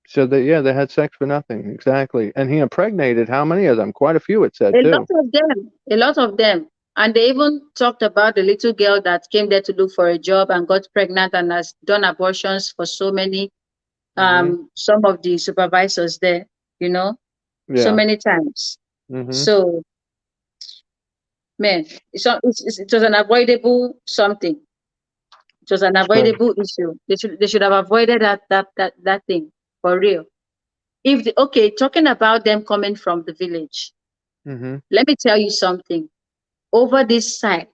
So they had sex for nothing, exactly. And he impregnated how many of them? Quite a few, it said A lot too. of them, a lot of them. And they even talked about the little girl that came there to look for a job and got pregnant and has done abortions for Hmm. some of the supervisors there, you know, so Yeah. many times. Hmm. So, man, it was an avoidable something. It was an It's crazy. avoidable issue. They should have avoided that thing for real. Okay, talking about them coming from the village, Hmm. let me tell you something. Over this side,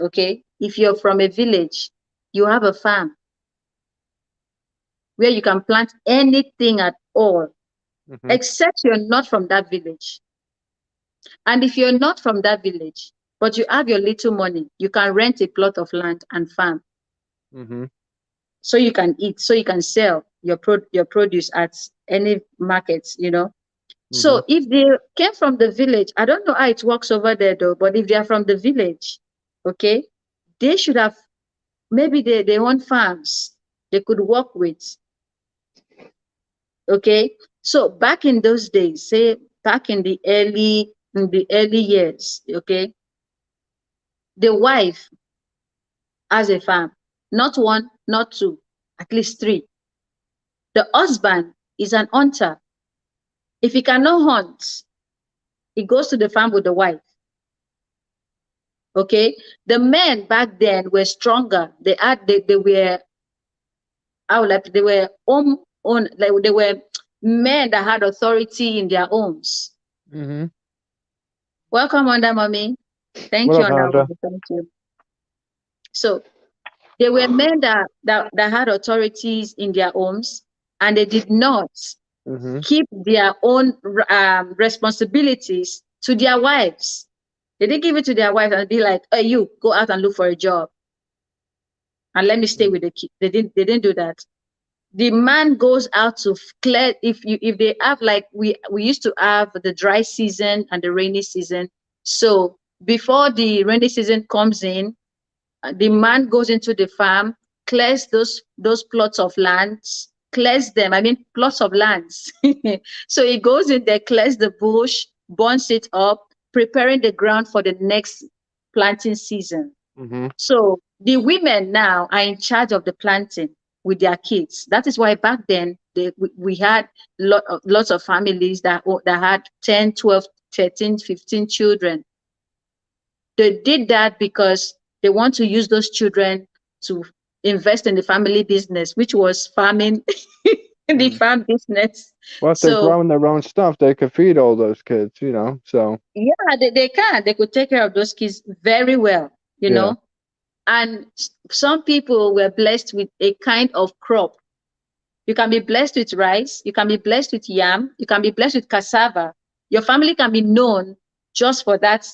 okay, if you're from a village, you have a farm where you can plant anything at all, Hmm. except you're not from that village. And if you're not from that village, but you have your little money, you can rent a plot of land and farm Hmm. so you can eat, so you can sell your produce at any markets. Hmm. So if they came from the village, I don't know how it works over there though, but if they are from the village, okay, they should have maybe they own farms they could work with. Okay. So back in those days, say back in the early years, okay, the wife has a farm, not one, not two, at least three. The husband is an hunter. If he cannot hunt, he goes to the farm with the wife. Okay. The men back then were stronger. They were how like they were on like they were men that had authority in their homes. Hmm. Welcome, Wonder Mommy. What Thank you, up, Wonder Honda? Mommy. Thank you. So they were men that had authorities in their homes, and they did not Hmm. keep their own responsibilities to their wives. They didn't give it to their wives and be like, "Hey, you go out and look for a job, and let me stay with the kid." They didn't do that. The man goes out to clear. If they have like we used to have the dry season and the rainy season. So before the rainy season comes in, the man goes into the farm, clears those plots of lands, clears them. I mean, plots of lands. So he goes in there, clears the bush, burns it up, preparing the ground for the next planting season. Mm-hmm. So the women now are in charge of the planting with their kids. That is why back then we had lots of families that had 10, 12, 13, 15 children. They did that because they want to use those children to invest in the family business, which was farming, the Mm. farm business. Well, if they're So growing their own stuff, they could feed all those kids, you know. So yeah, they can. They could take care of those kids very well, you yeah. know. And some people were blessed with a kind of crop. You can be blessed with rice, you can be blessed with yam, you can be blessed with cassava. Your family can be known just for that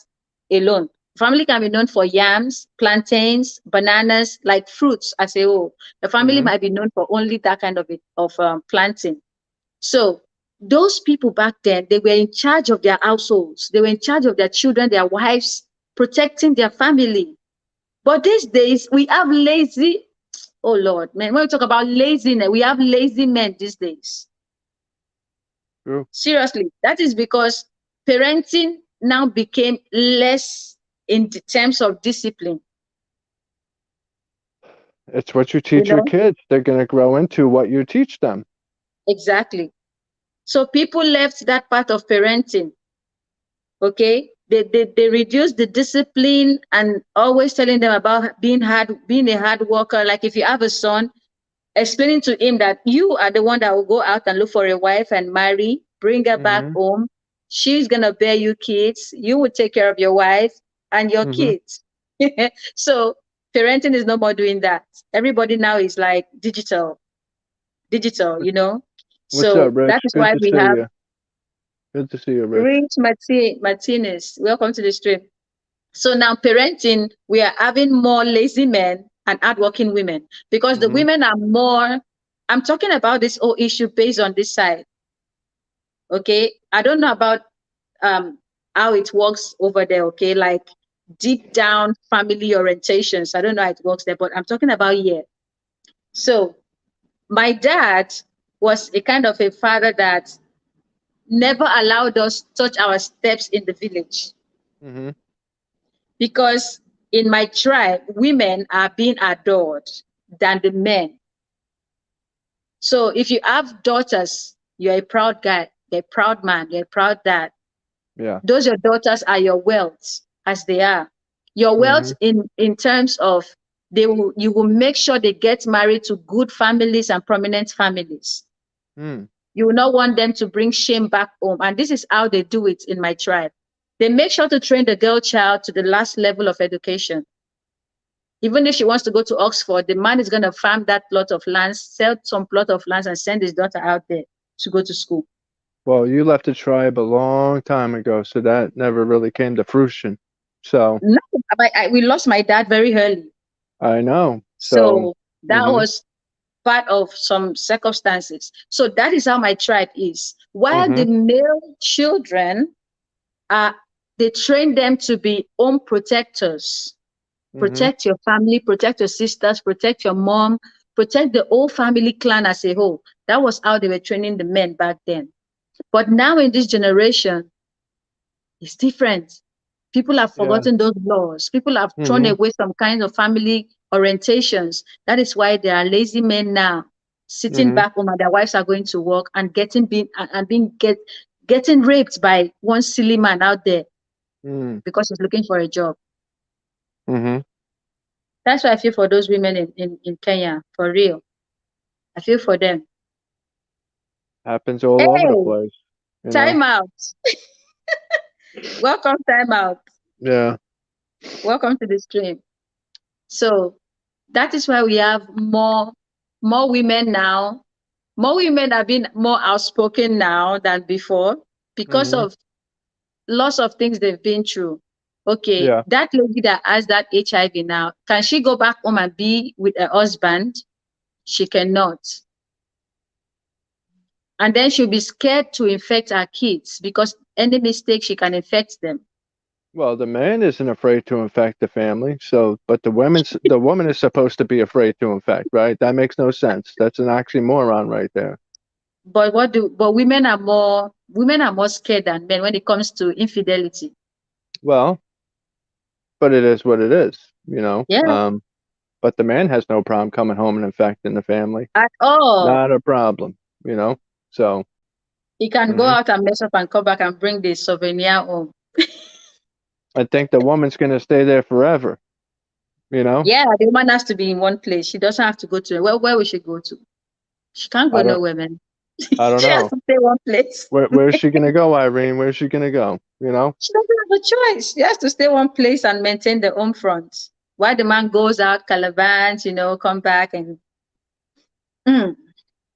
alone. Family can be known for yams, plantains, bananas, like fruits as a whole. The family Mm-hmm. might be known for only that kind of planting. So those people back then, they were in charge of their households. They were in charge of their children, their wives, protecting their family. But these days, we have lazy, oh Lord, man, when we talk about laziness, we have lazy men these days. True. Seriously, that is because parenting now became less in the terms of discipline, It's what you you teach your know? kids. They're gonna grow into what you teach them. Exactly. So people left that part of parenting, okay? They reduced the discipline and always telling them about being a hard worker. Like if you have a son, explaining to him that you are the one that will go out and look for a wife and marry, bring her back Mm-hmm. home. She's gonna bear you kids. You will take care of your wife and your Mm-hmm. kids. So parenting is no more doing that. Everybody now is like digital, you know. What's up, So that Rich? is Good why to we see have you. Good to see you, Rich. Rich Martinez. Welcome to the stream. So now parenting, we are having more lazy men and hardworking women because the Mm-hmm. women are more. I'm talking about this whole issue based on this side. Okay. I don't know about um how it works over there, okay? Like deep down family orientations. I don't know how it works there, but I'm talking about here. So my dad was a kind of a father that never allowed us touch our steps in the village Mm-hmm. because in my tribe, women are being adored than the men. So if you have daughters, you're a proud guy, you're a proud man, you're a proud dad. Yeah. Those your daughters are your wealth, as they are. Your Mm-hmm. wealth in terms of you will make sure they get married to good families and prominent families. Mm. You will not want them to bring shame back home. And this is how they do it in my tribe. They make sure to train the girl child to the last level of education. Even if she wants to go to Oxford, the man is going to farm that plot of land, sell some plot of land, and send his daughter out there to go to school. Well, you left the tribe a long time ago, so that never really came to fruition. So No, we lost my dad very early. I know. So So that mm-hmm. was part of some circumstances. So that is how my tribe is. While Mm-hmm. the male children are, they train them to be home protectors. Mm-hmm. Protect your family, protect your sisters, protect your mom, protect the whole family clan as a whole. That was how they were training the men back then. But now in this generation, it's different. People have Yeah. forgotten those laws. People have thrown Mm-hmm. away some kind of family orientations. That is why there are lazy men now sitting Mm-hmm. back home and their wives are going to work and getting raped by one silly man out there Mm. because he's looking for a job. Mm-hmm. That's why I feel for those women in Kenya, for real. I feel for them. Happens all over the Hey, place, you know. time out. Welcome, time out. Yeah. Welcome to the stream. So that is why we have more women now. More women have been more outspoken now than before because Mm-hmm. of lots of things they've been through. Okay, Yeah. that lady that has that HIV now, can she go back home and be with her husband? She cannot. And then she'll be scared to infect her kids because any mistake she can infect them. Well, the man isn't afraid to infect the family, so but the woman is supposed to be afraid to infect, right? That makes no sense. That's an oxymoron right there. But women are more scared than men when it comes to infidelity. Well, but it is what it is, you know. Yeah, But the man has no problem coming home and infecting the family. at all. Not a problem, you know. So, He can go hmm out and mess up and come back and bring the souvenir home. I think the woman's gonna stay there forever, you know. Yeah, the woman has to be in one place. She doesn't have to go to where will she go to? She can't go I don't nowhere, man. I don't She has know. to stay one place. Where's she gonna go, Irene? Where's she gonna go? You know? She doesn't have a choice. She has to stay one place and maintain the home front. While the man goes out, calavans, come back and mm,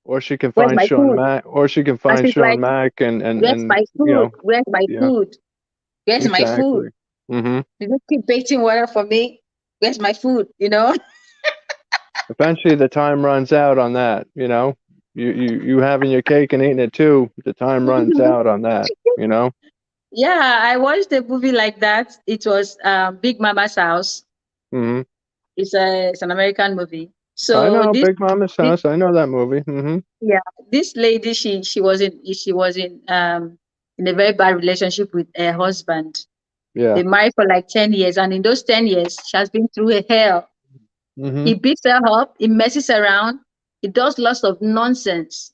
Or she can where's find my Sean food? Mack, or she can And find she's Sean like, Mack where's and my you food? know, Where's my yeah, food? Where's my food? exactly. Hmm You just keep baiting water for me. Where's my food? Eventually, the time runs out on that. You know, you having your cake and eating it too. The time runs out on that. You know. Yeah, I watched a movie like that. It was Big Mama's House. hmm It's an American movie. I So know this, Big Mama's this house. I know that movie. yeah, this lady, she was in a very bad relationship with her husband. Yeah. They married for like 10 years, and in those 10 years, she has been through a hell. hmm He beats her up, he messes around, he does lots of nonsense.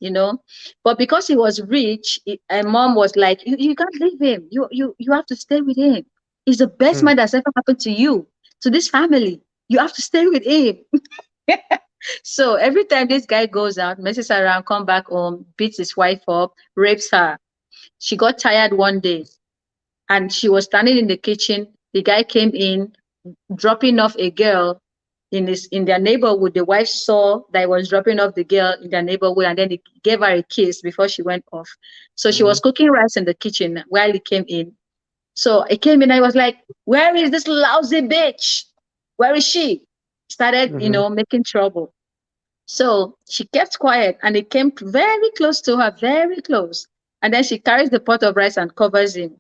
But because he was rich, her mom was like, you can't leave him. You have to stay with him. He's the best man that's ever happened to you, to this family. You have to stay with him. So every time this guy goes out, messes around, come back home, beats his wife up, rapes her. She got tired one day and she was standing in the kitchen. The guy came in, dropping off a girl in their neighborhood. The wife saw that he was dropping off the girl in their neighborhood, and then he gave her a kiss before she went off. So she hmm was cooking rice in the kitchen while he came in. So he came in and I was like, where is this lousy bitch? Where is she? Started, hmm making trouble. So she kept quiet and he came very close to her, very close. And then she carries the pot of rice and covers him.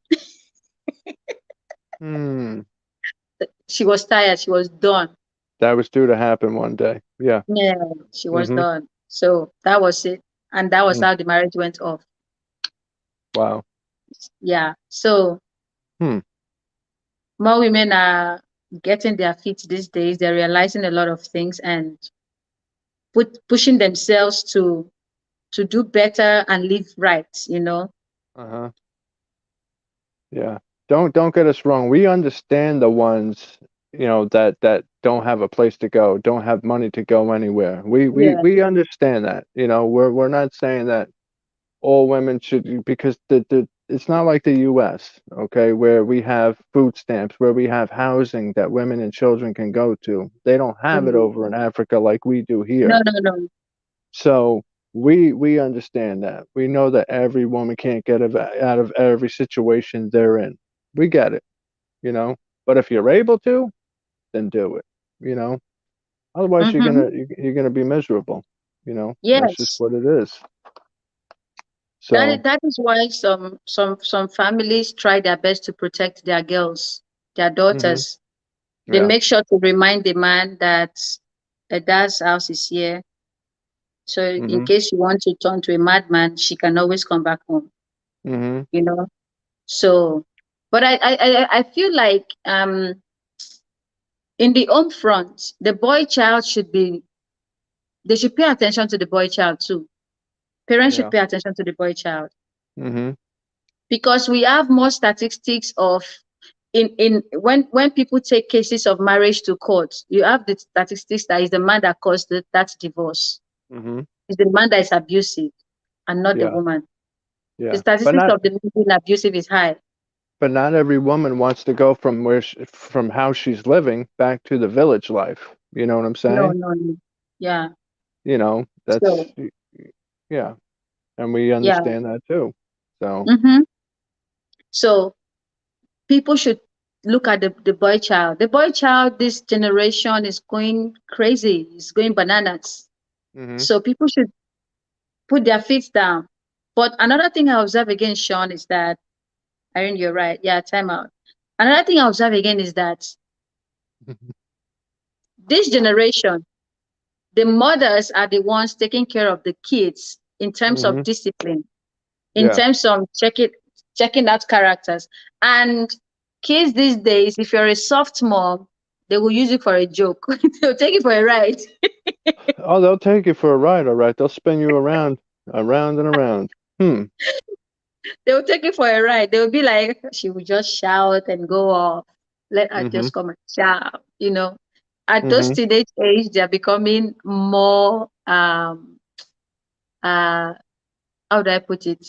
Hmm. She was tired. She was done. That was due to happen one day. Yeah. Yeah, she was hmm done. So that was it. And that was how the marriage went off. Wow. Yeah. So Hmm. more women are getting their feet these days. They're realizing a lot of things and pushing themselves to do better and live right. Uh-huh. Yeah. Don't get us wrong. We understand the ones, that don't have a place to go, don't have money to go anywhere. Yeah. We understand that. We're not saying that all women should, because the it's not like the US, okay, where we have food stamps, where we have housing that women and children can go to. They don't have it Mhm. over in Africa like we do No, here. no, no. So we understand that. We know that every woman can't get out of every situation they're in. We get it, you know. But if you're able to, then do it, you know. Otherwise, Mm-hmm. you're gonna be miserable, That's just Yes. what it is. That is, So, that is why some families try their best to protect their girls, their hmm daughters. They yeah, make sure to remind the man that a dad's house is here. So in hmm case you want to turn to a madman, she can always come back home, hmm you know. So, but I feel like in the home front, the boy child they should pay attention to the boy child too. Parents should yeah, pay attention to the boy child hmm because we have more statistics of in when people take cases of marriage to court, you have the statistics that is the man that caused that divorce. hmm It's the man that is abusive and not the yeah, woman. The yeah. statistics of the men being abusive is high. But not every woman wants to go from from how she's living back to the village life. You know what I'm No, saying? no, no. Yeah. That's, So yeah, and we yeah. understand that too. So, Mm-hmm. So people should look at the boy child. The boy child, this generation is going crazy, it's going bananas. hmm So people should put their feet down. But another thing I observe again, Sean, is that Irene, you're right. Yeah, time out. Another thing I observe again is that this generation, the mothers are the ones taking care of the kids in terms of Hmm. discipline, in Yeah. terms of checking out characters. And kids these days, if you're a soft mom, they will use it for a joke. They'll take it for a ride. Oh, they'll take you for a ride, all right. They'll spin you around and around. Hmm. They'll take it for a ride. They'll be like, she will just shout and go off. Let her Mm-hmm. just come and shout, you know. At those Mm-hmm. teenage age, they're becoming more how do I put it?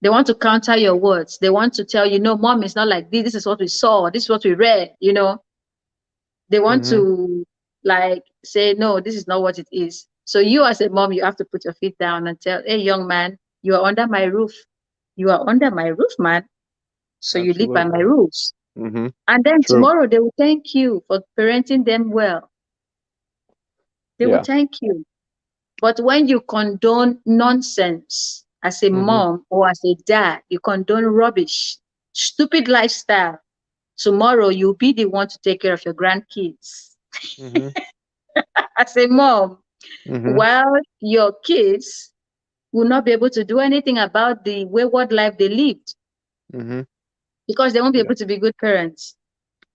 They want to counter your words. They want to tell you, no, mom is not like this. This is what we saw. This is what we read. You know, they want Mm-hmm. to like say, no, this is not what it is. So you as a mom, you have to put your feet down and tell, hey, young man, you are under my roof. You are under my roof, man. So you live by my Absolutely. rules. Mm-hmm. And then True. tomorrow they will thank you for parenting them well. They will Yeah. thank you. But when you condone nonsense as a Mm-hmm. mom or as a dad, you condone rubbish, stupid lifestyle. Tomorrow you'll be the one to take care of your grandkids. Mm-hmm. As a mom, Mm-hmm. while your kids will not be able to do anything about the wayward life they lived Mm-hmm. because they won't be Yeah. able to be good parents.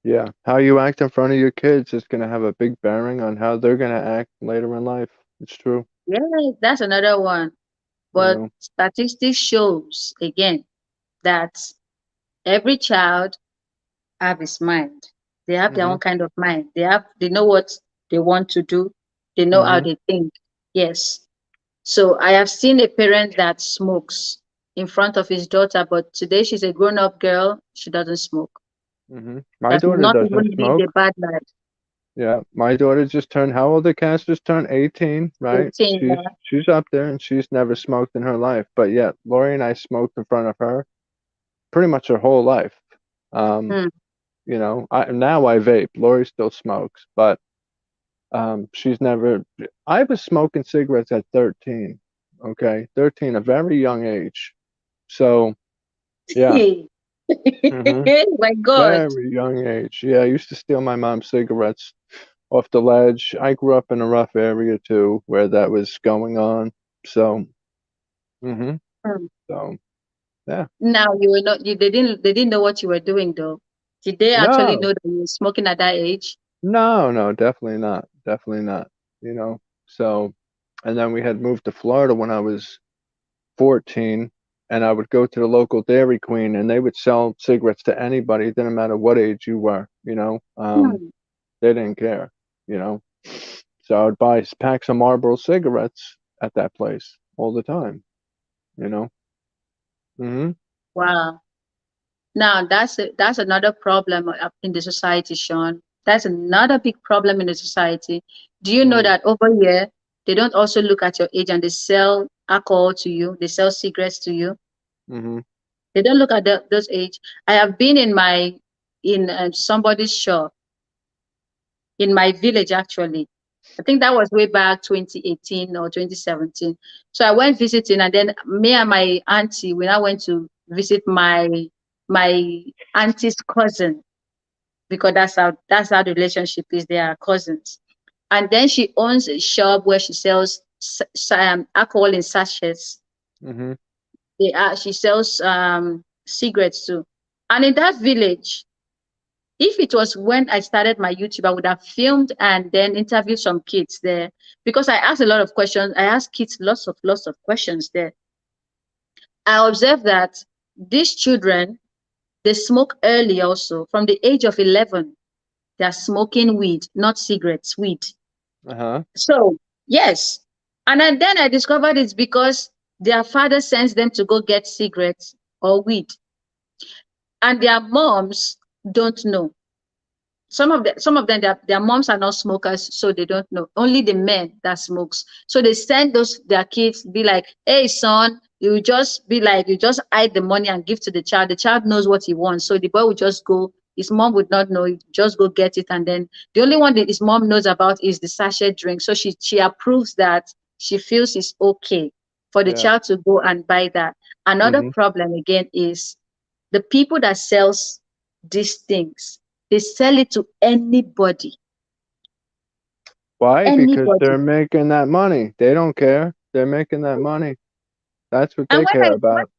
Yeah. How you act in front of your kids is gonna have a big bearing on how they're gonna act later in life. It's true. Yeah, that's another one. You But know. statistics shows again that every child have his mind. They have their Mm-hmm. own kind of mind. They know what they want to do. They know how Mm-hmm. they think. Yes. So I have seen a parent that smokes in front of his daughter, but today she's a grown-up girl. She doesn't smoke. Mm-hmm. My Does daughter not doesn't even live a smoke. bad life. Yeah, my daughter just turned, how old did Cass just turn? 18, right? 18, She's up there and she's never smoked in her life. But yet, Lori and I smoked in front of her pretty much her whole life. Um, hmm. now I vape. Lori still smokes, but she's never. I was smoking cigarettes at 13. Okay, 13, a very young age. So yeah, hmm My God. very young age. Yeah, I used to steal my mom's cigarettes off the ledge. I grew up in a rough area too, where that was going on. So, hmm Hmm. so yeah. Now you were not you they didn't know what you were doing though. Did they actually know No, that you were smoking at that age? no, no, definitely not. Definitely not. You know. So, and then we had moved to Florida when I was 14, and I would go to the local Dairy Queen, and they would sell cigarettes to anybody. It didn't matter what age you were. Hmm. They didn't care. You know. So I would buy packs of Marlboro cigarettes at that place all the time. You know. Hmm. Wow. Now that's another problem in the society, Sean. That's another big problem in the society. Do you know Mm, that over here they don't also look at your age and they sell alcohol to you, they sell cigarettes to you. mm-hmm. They don't look at those age. I have been in somebody's shop in my village actually. I think that was way back 2018 or 2017. So I went visiting, and then me and my auntie, we now went to visit my auntie's cousin because that's how the relationship is. They are cousins, and then she owns a shop where she sells alcohol in sachets. Mm-hmm. She sells cigarettes too, and in that village, if it was when I started my YouTube, I would have filmed and then interviewed some kids there because I asked a lot of questions. I asked kids lots of questions there. I observed that these children, they smoke early also. From the age of 11, they are smoking weed, not cigarettes, weed. Uh-huh. So, yes. And then I discovered it's because their father sends them to go get cigarettes or weed. And their moms don't know. Some of them their moms are not smokers, so they don't know. Only the men that smokes. So they send those their kids, be like, hey son, you just be like, you just hide the money and give to the child. The child knows what he wants. So the boy would just go, his mom would not know, just go get it. And then the only one that his mom knows about is the sachet drink. So she approves that, she feels it's okay for the Yeah. child to go and buy that. Another Mm-hmm. problem again is the people that sells these things. They sell it to anybody. Why? Because Anybody. they're making that money. They don't care. They're making that money. That's what And they care about.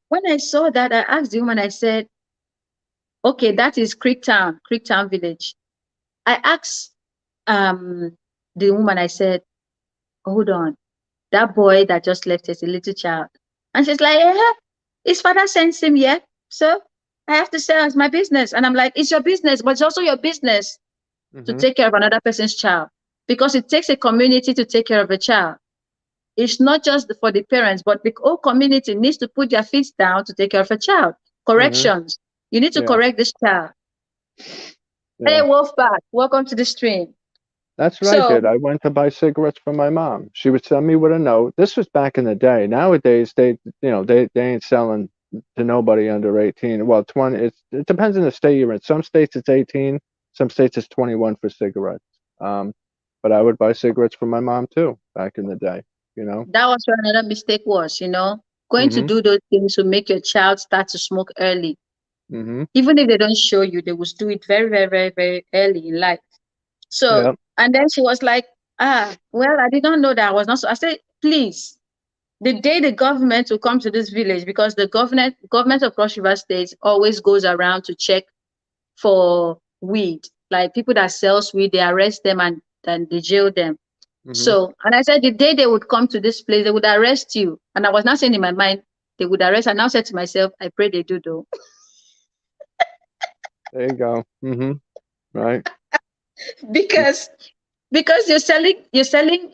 when I saw that, I asked the woman, I said, okay, that is Creektown Village. I asked the woman, I said, hold on, that boy that just left is a little child. And she's like, yeah, his father sends him here. So I have to sell it's my business. And I'm like, it's your business, but it's also your business to Hmm. take care of another person's child. Because it takes a community to take care of a child. It's not just for the parents, but the whole community needs to put their feet down to take care of a child. Hmm. Corrections. You need to Yeah. correct this child. Hey, Yeah. Wolfpack, welcome to the stream. That's what I So did. I went to buy cigarettes for my mom. She would send me with a note. This was back in the day. Nowadays, they ain't selling to nobody under 18. Well, 20. It depends on the state you're in. Some states it's 18. Some states it's 21 for cigarettes. Um, but I would buy cigarettes for my mom too back in the day. You know. that was where another mistake was, going to Mhm. do those things to make your child start to smoke early. Mhm. Even if they don't show you, they will do it very, very, very, very early in life. So, Yep. and then she was like, well, I did not know that I was not so. I said, please, the day the government will come to this village, because the government of Cross River State always goes around to check for weed. Like people that sells weed, they arrest them and they jail them. Mhm. So, and I said, the day they would come to this place, they would arrest you. And I was not saying in my mind, they would arrest. I now said to myself, I pray they do though. There you go. Mhm. Right. because because you're selling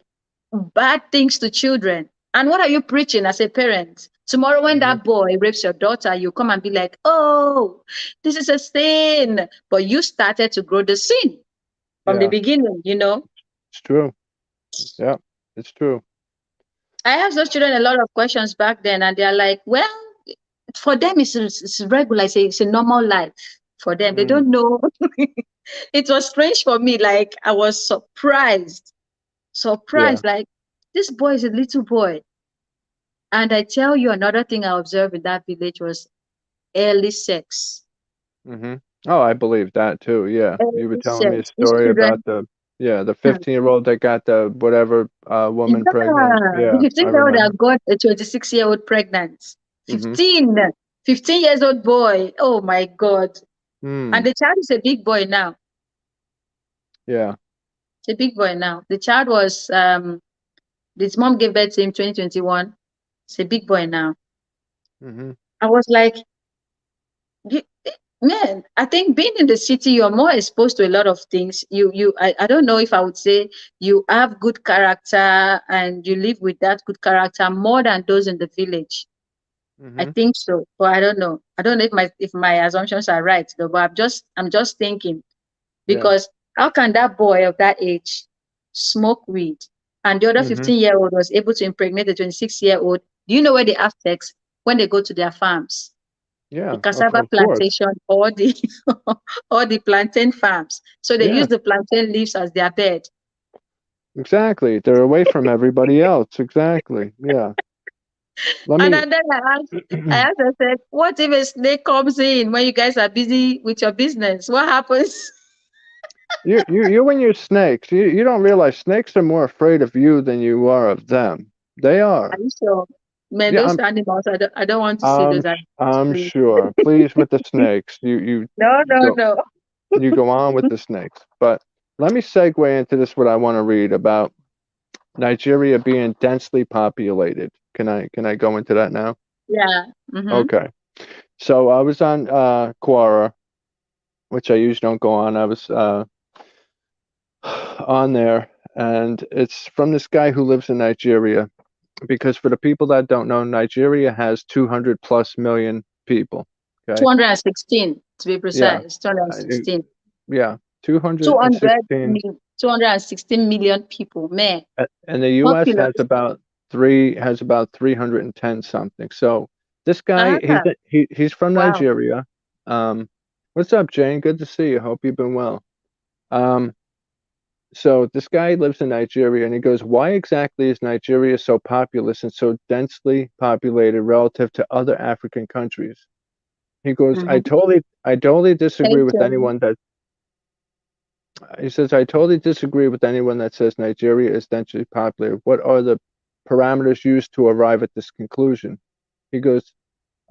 bad things to children. And what are you preaching as a parent? Tomorrow, when Mhm. that boy rapes your daughter, you come and be like, oh, this is a sin. But you started to grow the sin from the Yeah. beginning. It's true. Yeah. It's true. I asked those children a lot of questions back then, and they're like, well, for them, it's regular. It's a normal life for them. They Mm. don't know. It was strange for me. Like, I was surprised. Yeah. Surprised. Like, this boy is a little boy. And I tell you, another thing I observed in that village was early sex. Mhm. Oh, I believe that too. Yeah. You were Early telling me a sex. These story about children, the hmm, 15-year-old that got the whatever woman pregnant. yeah, the Yeah, I 15-year-old remember. that got a 26-year-old pregnant. Mhm. 15, 15 years old boy. Oh my God. And Mm. the child is a big boy now. Yeah. It's a big boy now. The child was, his mom gave birth to him 2021. It's a big boy now. Mhm. I was like, you, man, I think being in the city, you're more exposed to a lot of things. I don't know if I would say you have good character and you live with that good character more than those in the village. I Mhm. think so, but I don't know. I don't know if my assumptions are right though, but I'm just thinking, Yeah. because how can that boy of that age smoke weed and the other Mhm. 15-year-old was able to impregnate the 26-year-old? Do you know where they have sex? When they go to their farms, the Yeah. cassava Of course. plantation, or the or the plantain farms. So they Yeah. use the plantain leaves as their bed. Exactly. They're away from everybody else. Exactly. Yeah. Let And me. then I said, what if a snake comes in when you guys are busy with your business? What happens? You and your snakes. You don't realize snakes are more afraid of you than you are of them. They Are are. you sure? Man, Yeah. those animals, I don't want to see I'm those animals, I'm please. sure. Please with the snakes. You No, no, go no. you go on with the snakes. But let me segue into this what I want to read about Nigeria being densely populated. Can I go into that now? Yeah. Mm-hmm. Okay. So I was on Quora, which I usually don't go on. I was on there, and it's from this guy who lives in Nigeria. Because for the people that don't know, Nigeria has 200 plus million people. Okay. 216 to be Yeah. precise. I- 216. yeah. 200 216. million, 216 million people. Man, And the US populous. has about 310 something. So this guy, Ah, he's from wow. Nigeria. Um, what's up, Jane? Good to see you. Hope you've been well. Um, so this guy lives in Nigeria, and he goes, "Why exactly is Nigeria so populous and so densely populated relative to other African countries?" He goes, Mm-hmm. I totally disagree with Pigeon. anyone that he says, I totally disagree with anyone that says Nigeria is densely populated. What are the parameters used to arrive at this conclusion? He goes,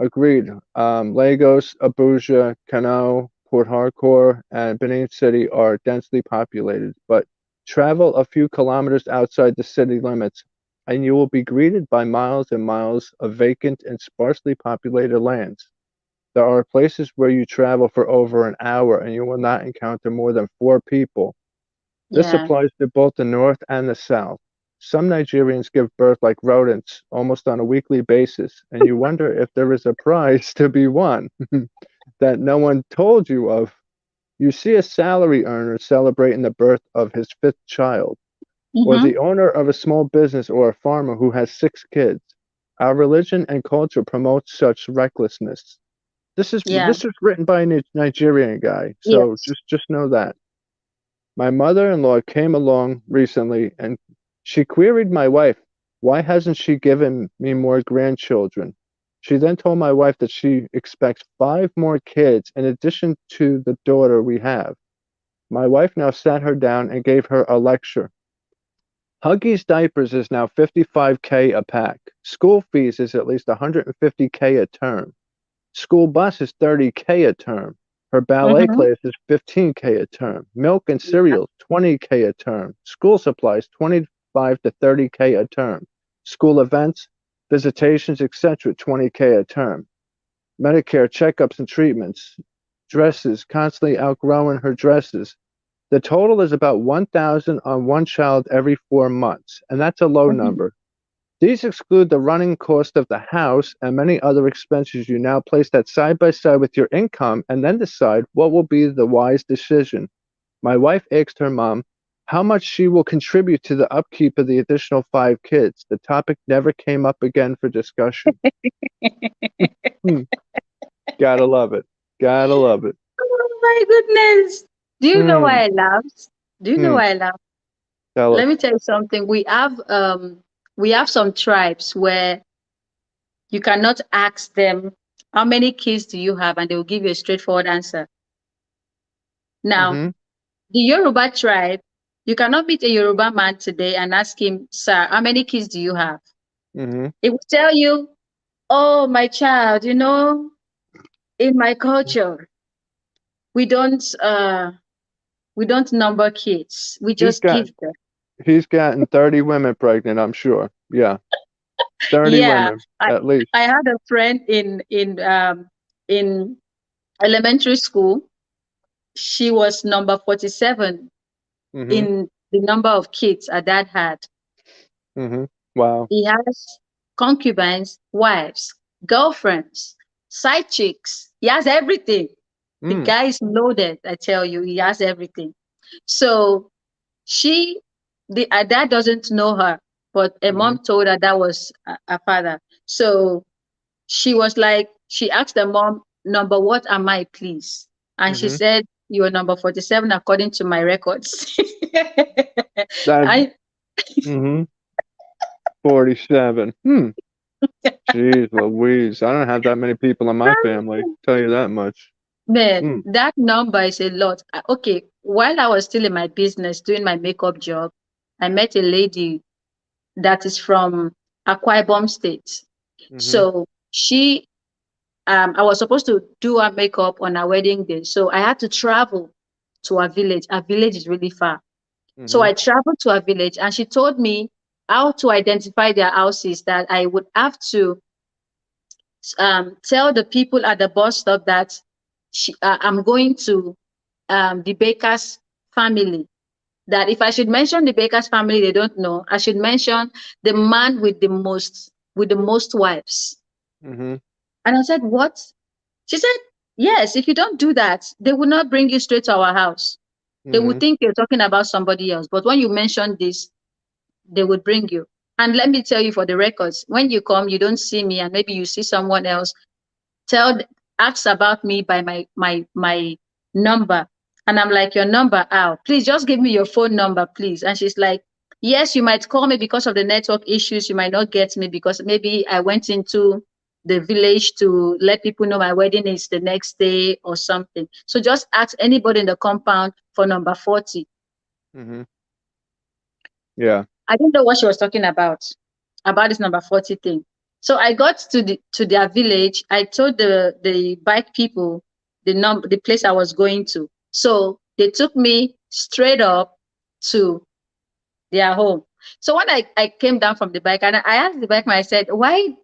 agreed. Lagos, Abuja, Kano, Port Harcourt, and Benin City are densely populated, but travel a few kilometers outside the city limits, and you will be greeted by miles and miles of vacant and sparsely populated lands. There are places where you travel for over an hour and you will not encounter more than four people. This Yeah. applies to both the North and the South. Some Nigerians give birth like rodents almost on a weekly basis, and you wonder if there is a prize to be won that no one told you of. You see a salary earner celebrating the birth of his fifth child, or Mm-hmm. the owner of a small business or a farmer who has six kids. Our religion and culture promotes such recklessness. Yeah. This is written by a Nigerian guy, so Yes. just know that. My mother-in-law came along recently and she queried my wife, why hasn't she given me more grandchildren? She then told my wife that she expects five more kids in addition to the daughter we have. My wife now sat her down and gave her a lecture. Huggies diapers is now 55K a pack. School fees is at least 150K a term. School bus is 30K a term. Her ballet Mm-hmm. class is 15K a term. Milk and cereal, 20K a term. School supplies, 25 to 30K a term. School events, visitations, etc., 20K a term. Medicare checkups and treatments, dresses, constantly outgrowing her dresses. The total is about 1,000 on one child every 4 months, and that's a low Mm-hmm. number. These exclude the running cost of the house and many other expenses. You now place that side by side with your income and then decide what will be the wise decision. My wife asked her mom how much she will contribute to the upkeep of the additional five kids. The topic never came up again for discussion. Hmm. Gotta love it. Gotta love it. Oh my goodness. Do you know Hmm. why I laughed? Do you know Hmm. why I laughed? Tell Let us. me tell you something. We have some tribes where you cannot ask them how many kids do you have, and they will give you a straightforward answer. Now, Mm-hmm. the Yoruba tribe, you cannot meet a Yoruba man today and ask him, sir, how many kids do you have? Mm-hmm. He will tell you, oh, my child, in my culture, we don't uh we don't number kids. We He's just got give them. he's gotten 30 women pregnant, I'm sure. Yeah. 30 Yeah. women I at least. I had a friend in elementary school. She was number 47 Mm-hmm. in the number of kids her dad had. Mm-hmm. Wow. He has concubines, wives, girlfriends, side chicks. He has everything. The Mm. guy is loaded, I tell you, he has everything. So she, her dad doesn't know her, but a Mm-hmm. mom told her that was her father. So she was like, she asked the mom, number what am I, please? And she Mm-hmm. said, you are number 47 according to my records. That I mm-hmm. 47. Hmm. Jeez Louise. I don't have that many people in my family. Tell you that much. Man, Mm. that number is a lot. Okay, while I was still in my business doing my makeup job, I met a lady that is from Akwa Ibom State. Mm-hmm. So I was supposed to do her makeup on her wedding day. So I had to travel to her village. Her village is really far. So Mm-hmm. I traveled to her village and she told me how to identify their houses, that I would have to tell the people at the bus stop that I'm going to the baker's family. That if I should mention the baker's family, they don't know. I should mention the man with the most wives. Mm-hmm. And I said, what? She said, yes, if you don't do that, they will not bring you straight to our house. They will Mm-hmm. think you're talking about somebody else. But when you mention this, they would bring you. And let me tell you for the records, when you come, you don't see me, and maybe you see someone else, tell ask about me by my number. And I'm like, your number, Al, please just give me your phone number, please. And she's like, yes, you might call me because of the network issues. You might not get me because maybe I went into the village to let people know my wedding is the next day or something. So just ask anybody in the compound for number 40. Mm-hmm. Yeah. I didn't know what she was talking about this number 40 thing. So I got to their village. I told the bike people the place I was going to. So they took me straight up to their home. So when I came down from the bike, and I asked the bike man, I said, why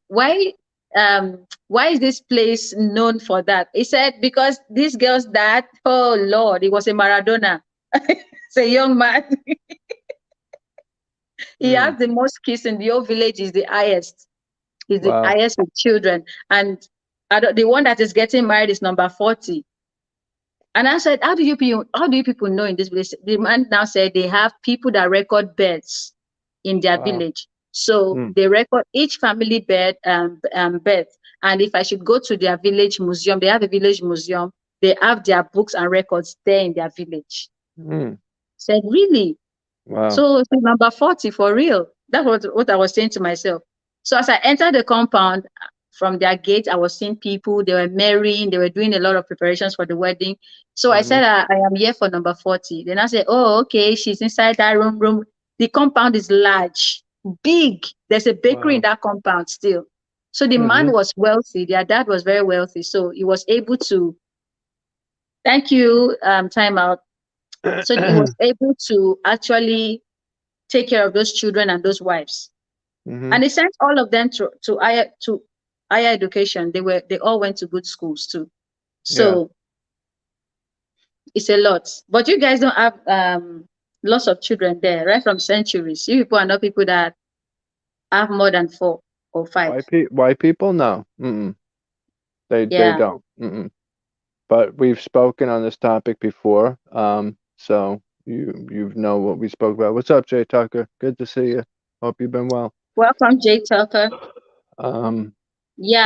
is this place known for that? He said, because this girl's dad, oh Lord, he was a Maradona. It's a young man. He Mm. has the most kids in the whole village, is the highest. He's the Wow. highest with children. And the one that is getting married is number 40. And I said, how do you people know in this village? The man now said they have people that record births in their Wow. village. So Mm. they record each family birth. And if I should go to their village museum, they have a village museum. They have their books and records there in their village. Mm. Said, really? Wow. So number 40 for real. That's what I was saying to myself. So as I entered the compound from their gate, I was seeing people, they were marrying, they were doing a lot of preparations for the wedding. So I Mm-hmm. said, I am here for number 40. Then I said, oh, okay, she's inside that room. The compound is large, big. There's a bakery in Wow. that compound still. So the man Mm-hmm. was wealthy. Their dad was very wealthy. So he was able to, thank you, time out. So he was able to actually take care of those children and those wives. Mm-hmm. And he sent all of them to higher education. They all went to good schools too. Yeah. So it's a lot. But you guys don't have lots of children there, right? From centuries. You people are not people that have more than 4 or 5. White people? No. Mm-mm. They Yeah. don't. Mm-mm. But we've spoken on this topic before. So you know what we spoke about. What's up, Jay Tucker? Good to see you. Hope you've been well. Welcome, Jay Tucker. Um,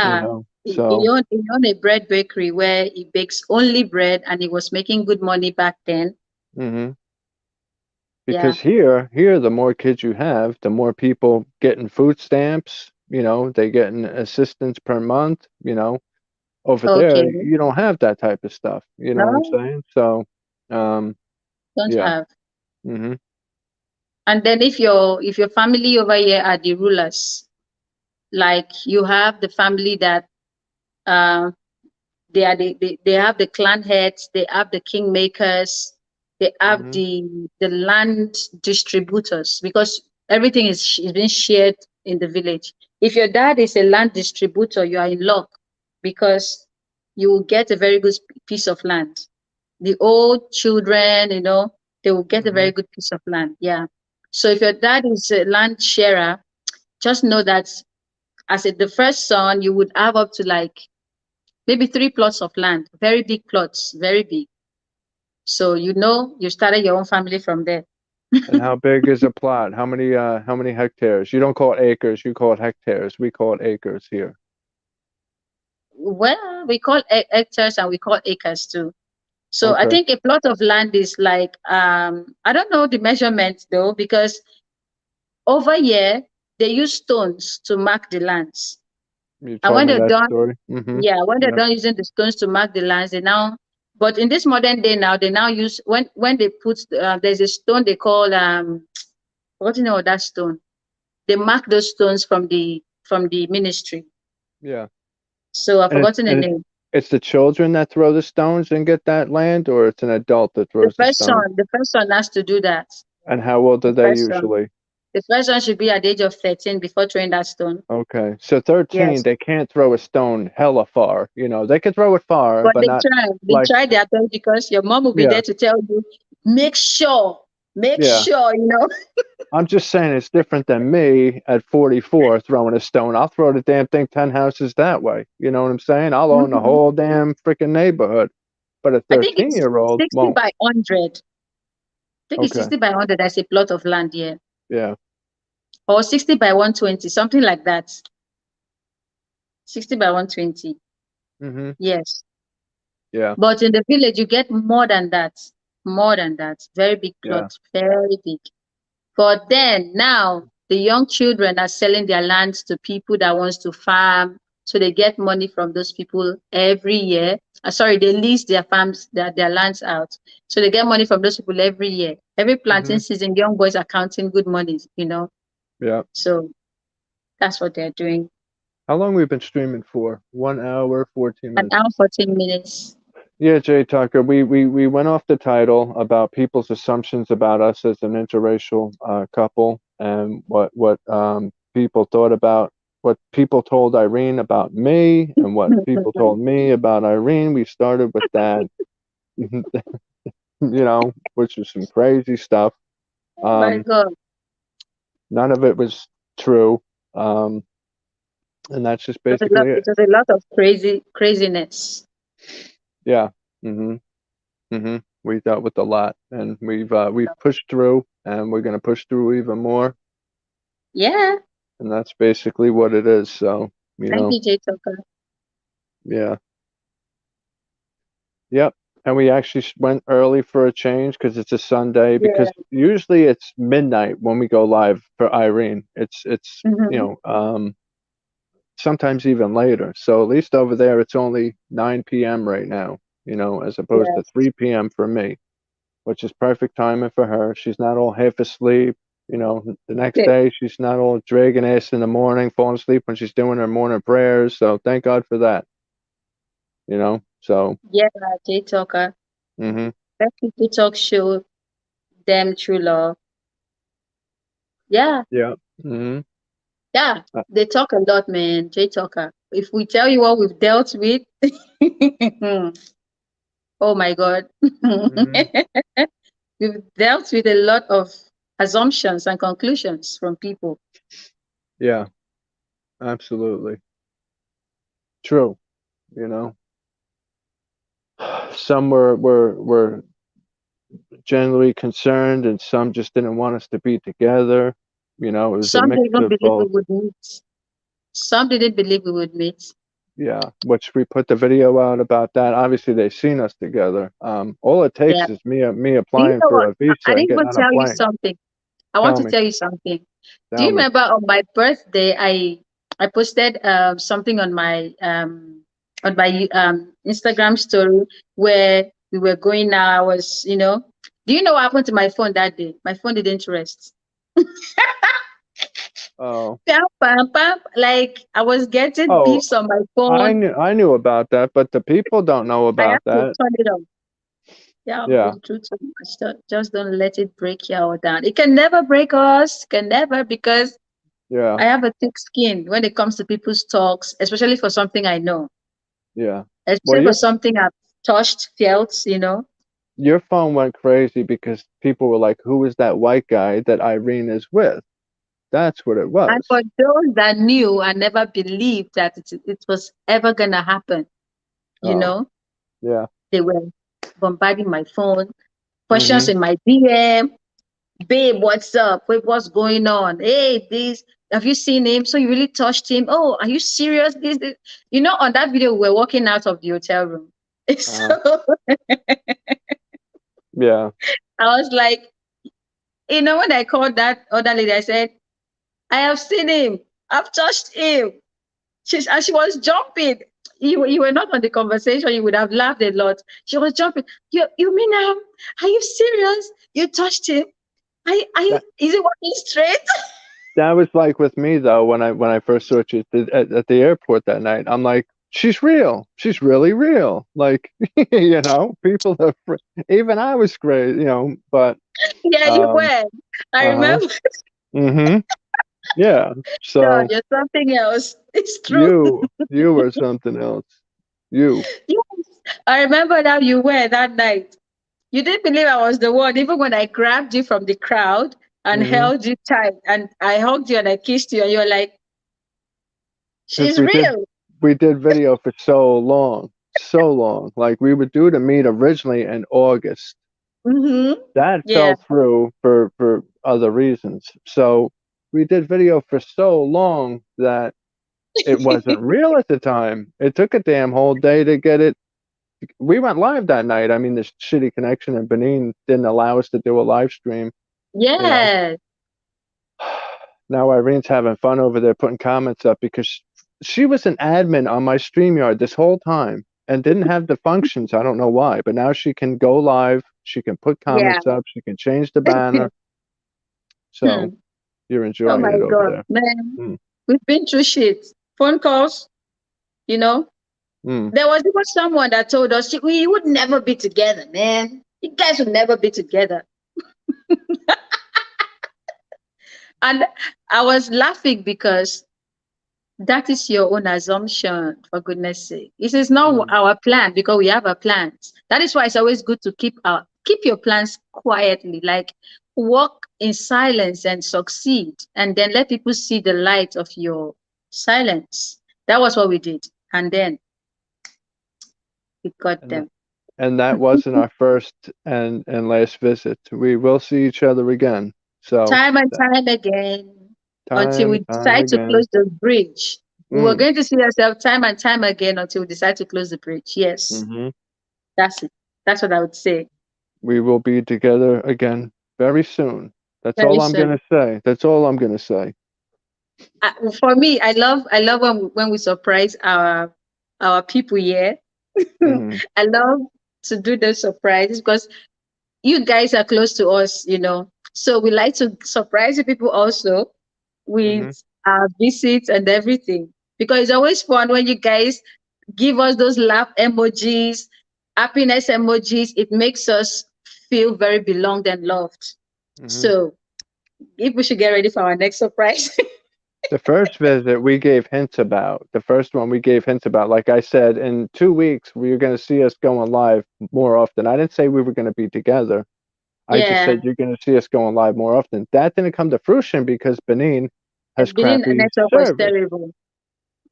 you Yeah. know, He so owned a bread bakery where he bakes only bread, and he was making good money back then. hmm Yeah. because here the more kids you have, the more people getting food stamps, they getting assistance per month, over there Okay. you don't have that type of stuff. You know what I'm No, saying? So, um, don't yeah. have. hmm And then if your family over here are the rulers, like you have the family that uh, they have the clan heads, they have the kingmakers, they have hmm the land distributors, because everything is being shared in the village. If your dad is a land distributor, you are in luck, because you will get a very good piece of land. The old children, they will get a hmm very good piece of land. Yeah. So if your dad is a land sharer, just know that the first son, you would have up to like maybe 3 plots of land, very big plots, very big. So you started your own family from there. And how big is a plot? How many hectares? You don't call it acres, you call it hectares. We call it acres here. Well, we call hectares and we call acres too. So I Okay. think a plot of land is like I don't know the measurement though, because over here they use stones to mark the lands. You And told when me they're that done, story. yeah, when they're Yeah. done using the stones to mark the lands, but in this modern day now, they now use when they put there's a stone they call what do you know of that stone? They mark those stones from the ministry. Yeah. So I've And it's forgotten the and it's name. it's the children that throw the stones and get that land, or it's an adult that The throws the first stone. son, the first son has to do that. And how old are The they first son. usually? The first one should be at the age of 13 before throwing that stone. Okay. So 13, Yes. they can't throw a stone hella far. They can throw it far, But but they not try. They like, try their best, because your mom will be yeah, there to tell you, make sure, make yeah. sure. I'm just saying it's different than me at 44 throwing a stone. I'll throw the damn thing 10 houses that way. You know what I'm saying? I'll own the Mhm. whole damn freaking neighborhood. But a I think it's 13-year-old 60 won't. by 100. I think it's Okay. 60 by 100. That's a plot of land here. Yeah. Or 60 by 120, something like that. 60 by 120. hmm Yes. Yeah. But in the village, you get more than that. More than that. Very big Yeah. plot. Very big. But then now the young children are selling their lands to people that wants to farm, So they get money from those people every year. Sorry, they lease their farms, their lands out. So they get money from those people every year. Every Hmm. planting season, young boys are counting good money. Yeah. So that's what they're doing. How long we've been streaming for? 1 hour, 14 An minutes. hour, 14 minutes. Yeah, Jay Tucker, we went off the title about people's assumptions about us as an interracial couple, and what people thought about what people told Irene about me, and what people told me about Irene. We started with that, which was some crazy stuff. Oh my Um, God. None of it was true, um, and that's just basically It it. was a lot of craziness. Yeah. hmm We dealt with a lot, and we've pushed through, and we're gonna push through even more, Yeah. and that's basically what it is. So, Thank you, Jay Tucker. yeah, yep. And we actually went early for a change because it's a Sunday. Because Yeah. usually it's midnight when we go live for Irene. It's Hmm. sometimes even later. So at least over there it's only 9 p.m. right now. As opposed to Yes. 3 p.m. for me, which is perfect timing for her. She's not all half asleep. The next Yeah, day she's not all dragging ass in the morning, falling asleep when she's doing her morning prayers. So thank God for that. So yeah, Jay Tucker. hmm Let people talk show them true love. Yeah, yeah. hmm yeah. They talk a lot, man. Jay Tucker. If we tell you what we've dealt with, oh my God. hmm We've dealt with a lot of assumptions and conclusions from people. Yeah, absolutely. True. You know. Some were genuinely concerned, and some just didn't want us to be together. It was a Some mix didn't even of believe we both. would meet. Some didn't believe we would meet. Yeah, which we put the video out about that. Obviously, they've seen us together. All it Yeah. takes is me Do you applying know for what? a visa I and didn't getting even on a tell you plane. something. I want Tell to me, tell you something. Do you tell me. remember on my birthday, I posted something on my Instagram story where we were going now. I was, do you know what happened to my phone that day? My phone didn't rest. Oh, Pam, pam, pam. Like I was getting oh, beeps on my I phone. knew I knew about that, but the people don't know I about have to that. turn it off. Yeah, I've Yeah, been through too much. Just don't let it break you or down. It can never break us. Can never, because yeah, I have a thick skin when it comes to people's talks, especially for something I know, yeah. Well, especially for something I've touched, felt. your phone went crazy because people were like, "Who is that white guy that Irene is with?" That's what it And was. for those that knew and never believed that it was ever going to happen, you Oh, know, yeah. they were bombarding my phone, questions hmm in my DM. Babe, what's up? Wait, what's going on? Hey, this, have you seen him? So you really touched him? Oh, are you serious? This. On that video, we were walking out of the hotel room. Uh, So yeah. I was like, when I called that other lady, I said, I have seen him. I've touched him. She was jumping. You were not on the conversation. You would have laughed a lot. She was jumping. You mean are you serious? You touched him? Is it working straight? That was like with me though when I first saw you at the airport that night. I'm like, she's real. She's really real. Like, people are even I was crazy, but Yeah, you um were. I uh-huh. remember. Mhm. Yeah. God, So you're something else. It's true. you were something else. You. Yes. I remember how you were that night. You didn't believe I was the one, even when I grabbed you from the crowd and Mhm. held you tight, and I hugged you and I kissed you, and you were like, Cuz she's real. we did video for so long. So long. Like we were due to meet originally in August. Mm-hmm. That Yeah. fell through for other reasons. So we did video for so long that it wasn't real at the time. It took a damn whole day to get it. We went live that night. I mean, this shitty connection in Benin didn't allow us to do a live stream. You know. Yes. Now Irene's having fun over there putting comments up because she was an admin on my StreamYard this whole time and didn't have the functions. I don't know why, but now she can go live. She can put Yeah. comments up. She can change the banner. So Hmm. you're Oh enjoying my it over God, there. man. Mm, We've been through shit. Phone calls, you know. mm. There was even someone that told us we would never be together, man. You guys would never be together. And I was laughing because that is your own assumption, for goodness sake. This is not Mm. our plan because we have our plans. That is why it's always good to keep your plans quietly, like walk in silence and succeed, and then let people see the light of your silence. That was what we did. And then we got And that, them. and that wasn't our first and last visit. We will see each other again. So Time and that time again until time, we time decide to again. close the bridge. We were Mm. going to see ourselves time and time again until we decide to close the bridge. Yes, Hmm. that's it. That's what I would say. We will be together again very soon. That's Very all I'm soon. gonna say. That's all I'm gonna say. For me, I love when we surprise our people here. Mm, I love to do those surprises because you guys are close to us. So we like to surprise the people also hmm. with our visits and everything. Because it's always fun when you guys give us those laugh emojis, happiness emojis. It makes us feel very belonged and loved. Hmm. So if we should get ready for our next surprise. The first visit we gave hints about. The first one we gave hints about. Like I said, in 2 weeks you're gonna see us going live more often. I didn't say we were gonna be together. I just Yeah. said you're gonna see us going live more often. That didn't come to fruition because Benin has And Benin crappy network was service. terrible.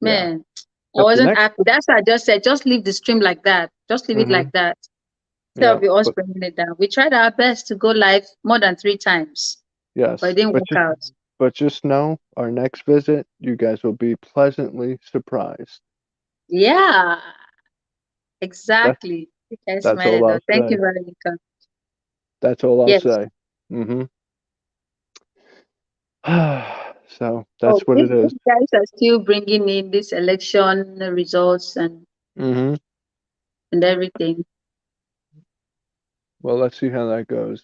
Yeah. Man, I But the wasn't next happy. That's why I just said, just leave the stream like that. Just leave it hmm like that. Instead yeah, of you us but bringing it down. We tried our best to go live more than 3 times, but it yes. didn't work out. But just know our next visit, you guys will be pleasantly surprised. Yeah, That's exactly. You can that's smile all it I'll out. Thank you, say. Veronica. That's all I'll Yes. say. Hmm. So Oh, that's what if it is. you guys are still bringing in this election results Hmm. and everything. Well, let's see how that goes.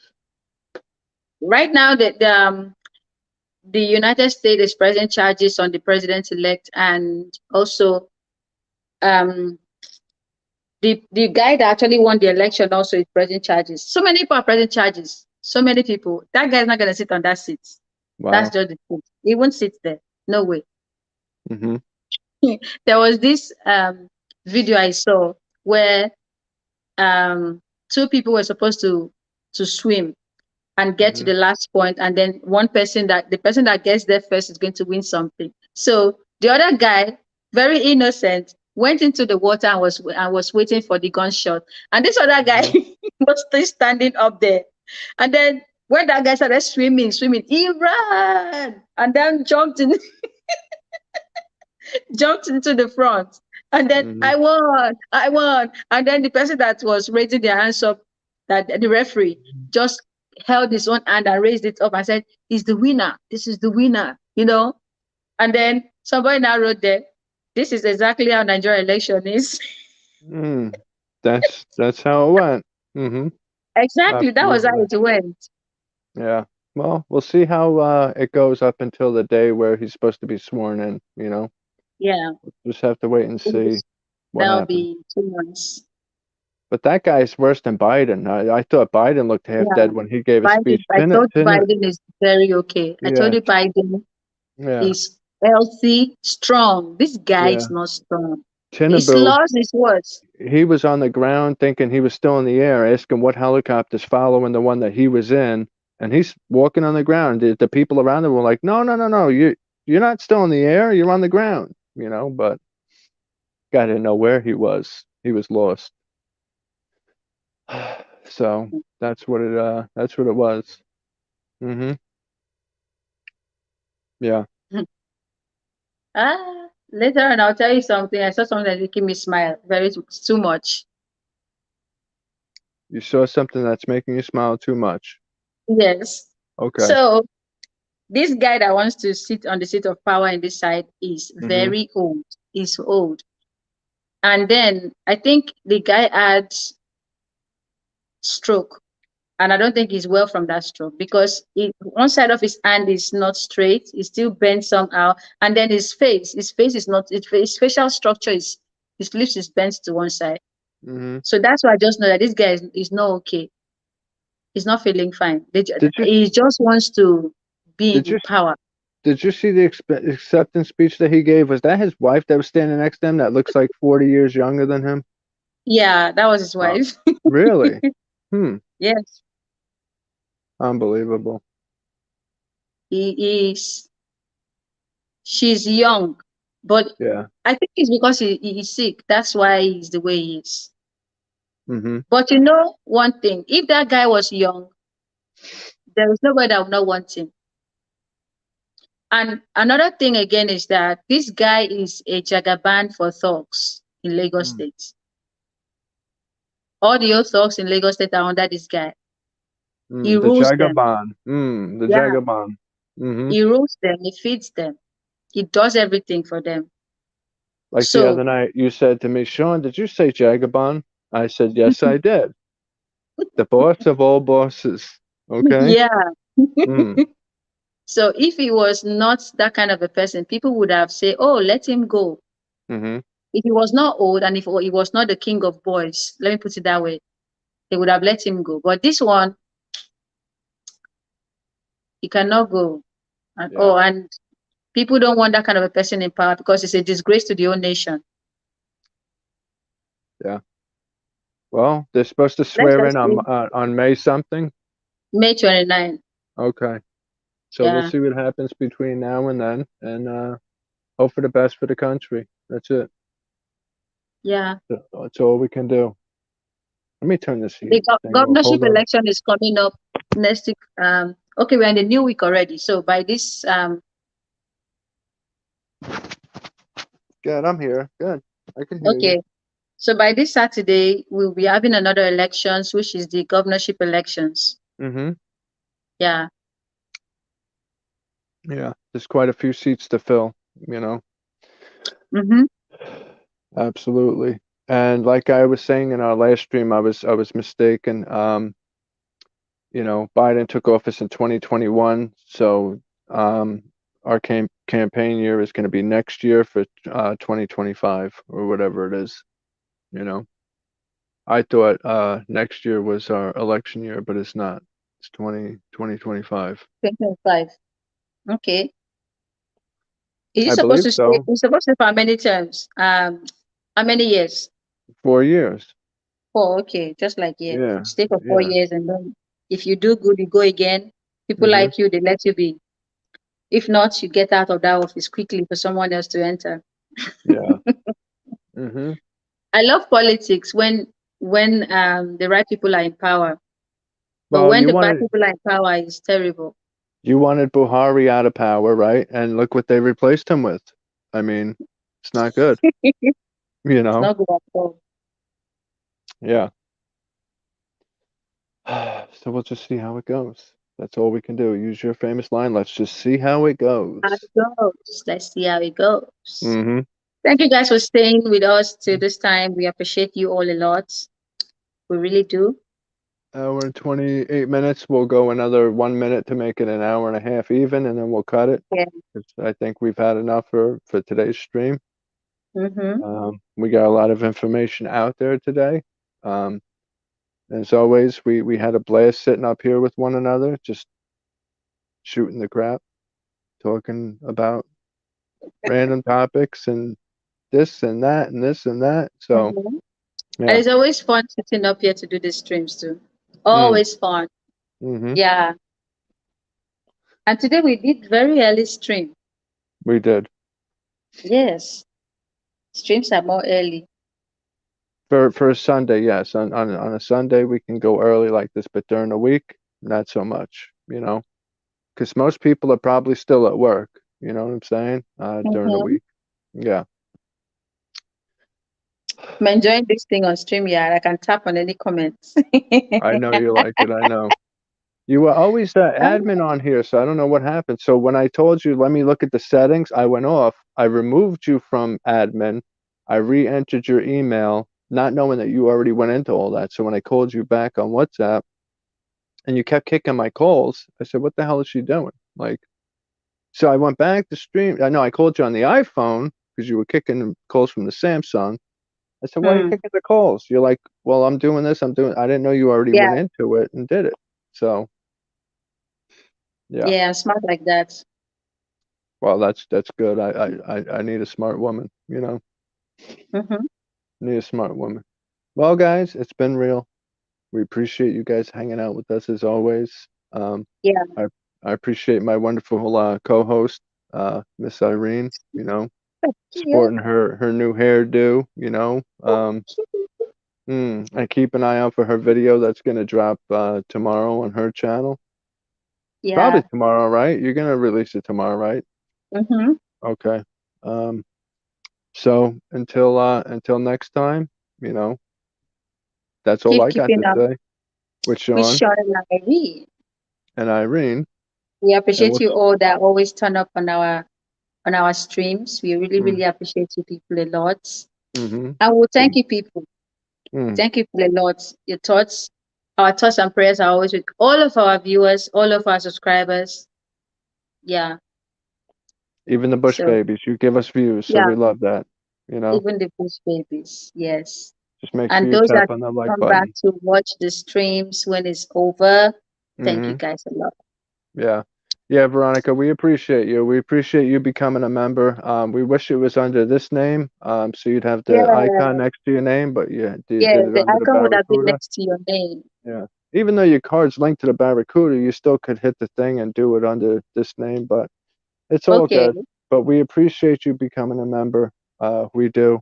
Right now, the United States is pressing charges on the president-elect, and also um the guy that actually won the election also is pressing charges. So many people are pressing charges. So many people. That guy's not gonna sit on that seat. That's Wow. just the truth. He won't sit there. No way. Hmm. There was this video I saw where two people were supposed to swim and get to Hmm. the last point, and then the person that gets there first is going to win something. So the other guy, very innocent, went into the water and was waiting for the gunshot, and this other guy Hmm. was still standing up there. And then when that guy started swimming, he ran and then jumped into the front. And then Hmm. I won. And then the person that was raising their hands up, that the referee, just held his own hand and raised it up and said, "He's the winner. This is the winner." And then somebody now wrote there, "This is exactly how Nigeria election is." Mm. That's how it went. Hmm. Exactly. That was how Absolutely. it went. Yeah. Well, we'll see how it goes up until the day where he's supposed to be sworn in, you know. Yeah. Just have to wait and see what That'll happens. be 2 months. But that guy's worse than Biden. I thought Biden looked half Yeah. dead when he gave his speech. Biden, I thought Biden is very okay. I Yeah, told you Biden yeah, is healthy, strong. This guy yeah. is not strong. His Tinubu, loss is worse. he was on the ground thinking he was still in the air, asking what helicopter's following the one that he was in, and he's walking on the ground. The people around him were like, "No, no, no, no, you're not still in the air. You're on the ground." But guy didn't know where he was. He was lost. So that's what it was. Hmm. Yeah. Later on, I'll tell you something. I saw something that making me smile very too much. You saw something that's making you smile too much. Yes. Okay. So This guy that wants to sit on the seat of power in this side is Mm-hmm. very old. He's old. And then I think the guy had stroke. And I don't think he's well from that stroke because one side of his hand is not straight. It's still bent somehow. And then his face is not, his facial structure is, his lips is bent to one side. Mm-hmm. So that's why I just know that this guy is not okay. He's not feeling fine. Did you He just wants to be did in you power. did you see the acceptance speech that he gave? Was that his wife that was standing next to him that looks like 40 years younger than him? Yeah, that was his Oh, wife. really? Hmm. Yes, Unbelievable. he is. She's young, but Yeah. I think it's because he's sick. That's why he's the way he is. Mm-hmm. But you know one thing, if that guy was young, there is nobody that would not want him. And another thing again is that this guy is a jagaban for thugs in Lagos Mm. State. All the old thugs in Lagos State are under this guy. He The rules them. Jagaban. The Yeah, Jagaban. Mm-hmm. he rules them. He feeds them. He does everything for them. Like the So other night, you said to me, Sean, did you say Jagaban? I said, yes, I did. The boss of all bosses. Okay? yeah. Mm. So if he was not that kind of a person, people would have said, "Oh, let him go." Mm-hmm. If he was not old and if he was not the king of boys, let me put it that way, they would have let him go. But this one, he cannot go. And Yeah. oh, and people don't want that kind of a person in power because it's a disgrace to the whole nation. Yeah. Well, they're supposed to Let's swear in just see. on May something. May 29. Okay. So we'll Yeah, see what happens between now and then, and hope for the best for the country. That's it. yeah. That's all we can do. Let me turn this The thing off. governorship Hold on. election is coming up next week. Okay, we're in the new week already. So by this Good, I'm here. Good. I can hear you. okay. So by this Saturday, we'll be having another elections, which is the governorship elections. Mm-hmm. Yeah. Yeah. There's quite a few seats to fill, you know. Mm-hmm. Absolutely. And like I was saying in our last stream, I was mistaken. Biden took office in 2021, so um, our campaign year is going to be next year for 2025 or whatever it is. You know, I thought next year was our election year, but it's not. It's 2025. 2025. Okay. Is it I supposed believe to stay? so. It's supposed to for how many terms? How many years? 4 years. 4. Okay, just like yeah, Yeah. stay for four Yeah. years, and then if you do good, you go again. People Hmm. like you, they let you be. If not, you get out of that office quickly for someone else to enter. Yeah. Hmm. I love politics when the right people are in power, but Well, when the bad people are in power, it's terrible. you wanted Buhari out of power, right? And look what they replaced him with. I mean, it's not good, It's you know? not good at all. Yeah. So we'll just see how it goes. That's all we can do. Use your famous line. Let's just see how it How goes. it goes. Let's see how it goes. Mm-hmm. Thank you guys for staying with us till this time. We appreciate you all a lot. We really do. Hour and 28 minutes. We'll go another 1 minute to make it an hour and a half even, and then we'll cut it. Yeah. 'Cause I think we've had enough for today's stream. Mm-hmm. We got a lot of information out there today. Um, as always, we had a blast sitting up here with one another, just shooting the crap, talking about random topics and this and that and this and that. So, Mm-hmm. And yeah. it's always fun sitting up here to do these streams too. Mm, Always fun. mm-hmm. Yeah. And today we did very early stream. We did. Yes. Streams are more early. For a Sunday, yes. On a Sunday we can go early like this, but during the week, not so much, because most people are probably still at work, you know what I'm saying? During the Mm-hmm. week. Yeah. I'm enjoying this thing on stream. Yeah, I can tap on any comments. I know you like it, I know. You were always the Oh, admin on here, so I don't know what happened. So when I told you, let me look at the settings, I went off. I removed you from admin. I re-entered your email, not knowing that you already went into all that. So when I called you back on WhatsApp and you kept kicking my calls, I said, "What the hell is she doing?" Like, so I went back to stream. I know I called you on the iPhone because you were kicking calls from the Samsung. I said, "Why are you hmm. kicking the calls?" You're like, "Well, I'm doing this. I'm doing." I didn't know you already Yeah, went into it and did it. So yeah. yeah, I'm smart like that. Well, that's good. I need a smart woman, you know. Mm-hmm. Need a smart woman. Well, guys, it's been real. We appreciate you guys hanging out with us as always. Yeah, I I appreciate my wonderful co-host, Miss Irene, you know, yeah. sporting her new hairdo, you know. And keep an eye out for her video that's gonna drop tomorrow on her channel. Probably Yeah. tomorrow, right? You're gonna release it tomorrow, right? Mm-hmm. Okay. Um, so until next time, you know, that's all Keep I got keeping to up say with with Sean Sean and Irene. and Irene, We and appreciate we'll. you all that always turn up on our streams. We really, Mm, really appreciate you people a lot. mm-hmm. And we'll thank you people. Mm. Thank you for a lot. Your thoughts, our thoughts and prayers are always with all of our viewers, all of our subscribers. Yeah. Even the Bush So babies, you give us views, so yeah, we love that. You know, even the bush babies. Yes. just make sure And you those tap that on that like come back button. to watch the streams when it's over, thank you Mm-hmm. guys a lot. Yeah. Yeah, Veronica, we appreciate you. We appreciate you becoming a member. We wish it was under this name, so you'd have the icon Yeah. next to your name, but you Yeah. did it The under the icon would have been Barracuda. next to your name. Yeah. Even though your card's linked to the Barracuda, you still could hit the thing and do it under this name, but it's all Okay. good. But we appreciate you becoming a member. We do.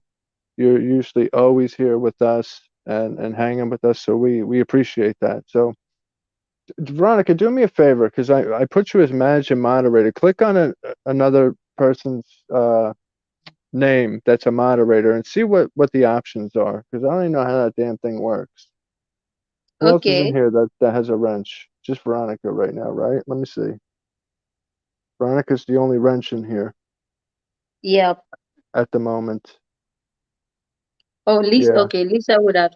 You're usually always here with us and hanging with us, so we appreciate that. So, Veronica, do me a favor, because I put you as manager moderator. Click on another person's name that's a moderator and see what the options are, because I don't even know how that damn thing works. Who else is in Okay. here that has a wrench? Just Veronica right now, right? Let me see. Veronica's the only wrench in here Yep. at the moment. Oh, Lisa. Yeah. Okay. Lisa would have.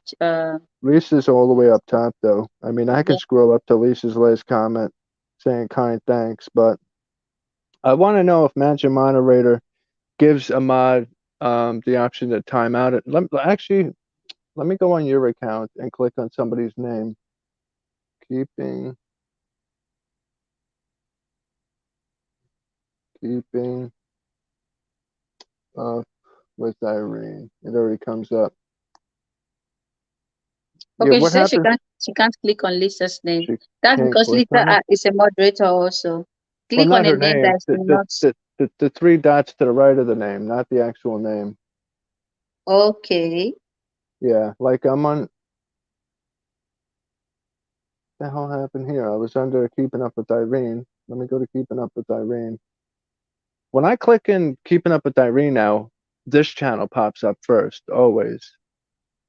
Lisa's all the way up top, though. I mean, I can Yeah. scroll up to Lisa's last comment saying kind thanks, but I want to know if Manager Moderator gives a mod the option to time out it. Actually, let me go on your account and click on somebody's name. Keeping, keeping up with Irene. It already comes up. Yeah, Okay. She what said happens? she can't click on Lisa's name. She That's can't because click Lisa on it. is a moderator also. Well, Click on not a her name name. that's not. The three dots to the right of the name, not the actual name. Okay. Yeah, like I'm on. The hell happened here? I was under Keeping Up with Irene. Let me go to Keeping Up with Irene. When I click in Keeping Up with Irene now, this channel pops up first, always.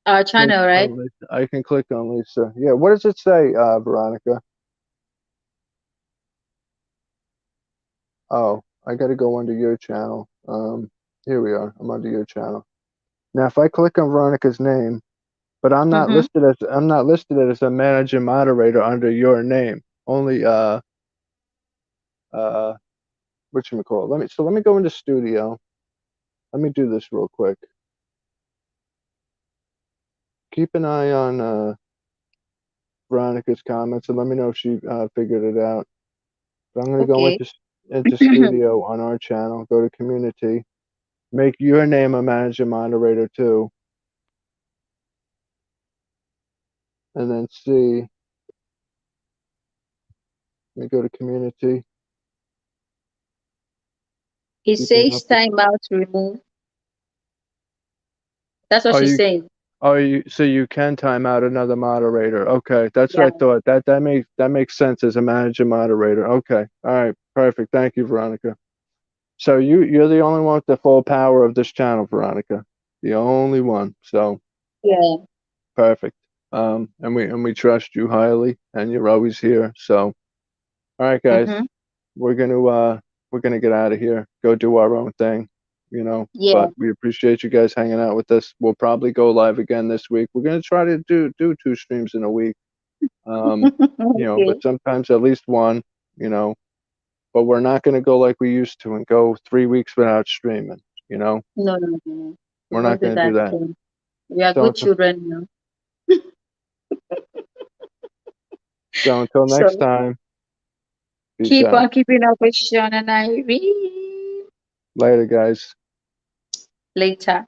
Our Click channel, right? on Lisa. I can click on Lisa. Yeah, what does it say, Veronica? Oh, I gotta go under your channel. Here we are. I'm under your channel. Now, if I click on Veronica's name, but Mm-hmm. I'm not listed as a manager moderator under your name. Only uh whatchamacallit. Let me go into studio. Let me do this real quick. Keep an eye on Veronica's comments and let me know if she figured it out. But I'm gonna go Okay. into studio on our channel. Go to community. Make your name a manager moderator too, and then see. Let me go to community. It Keeping up says with. timeout remove. That's what Oh, she's you. saying. Oh, so you can time out another moderator. Okay, that's what I Yeah. thought. That makes sense as a manager moderator. Okay, all right, perfect. Thank you, Veronica. So you're the only one with the full power of this channel, Veronica. The only one. So Yeah. perfect. And we trust you highly, and you're always here. So, all right, guys, Mm-hmm. we're gonna get out of here, go do our own thing, Yeah. But we appreciate you guys hanging out with us. We'll probably go live again this week. We're gonna try to do 2 streams in a week, Okay. but sometimes at least one, you know. But we're not gonna go like we used to and go 3 weeks without streaming. No, no, no. We We're not won't do gonna do that that. again. We are So good until, children now. so until next So time, peace keep out. on keeping up with Sean and I. Later, guys. Later.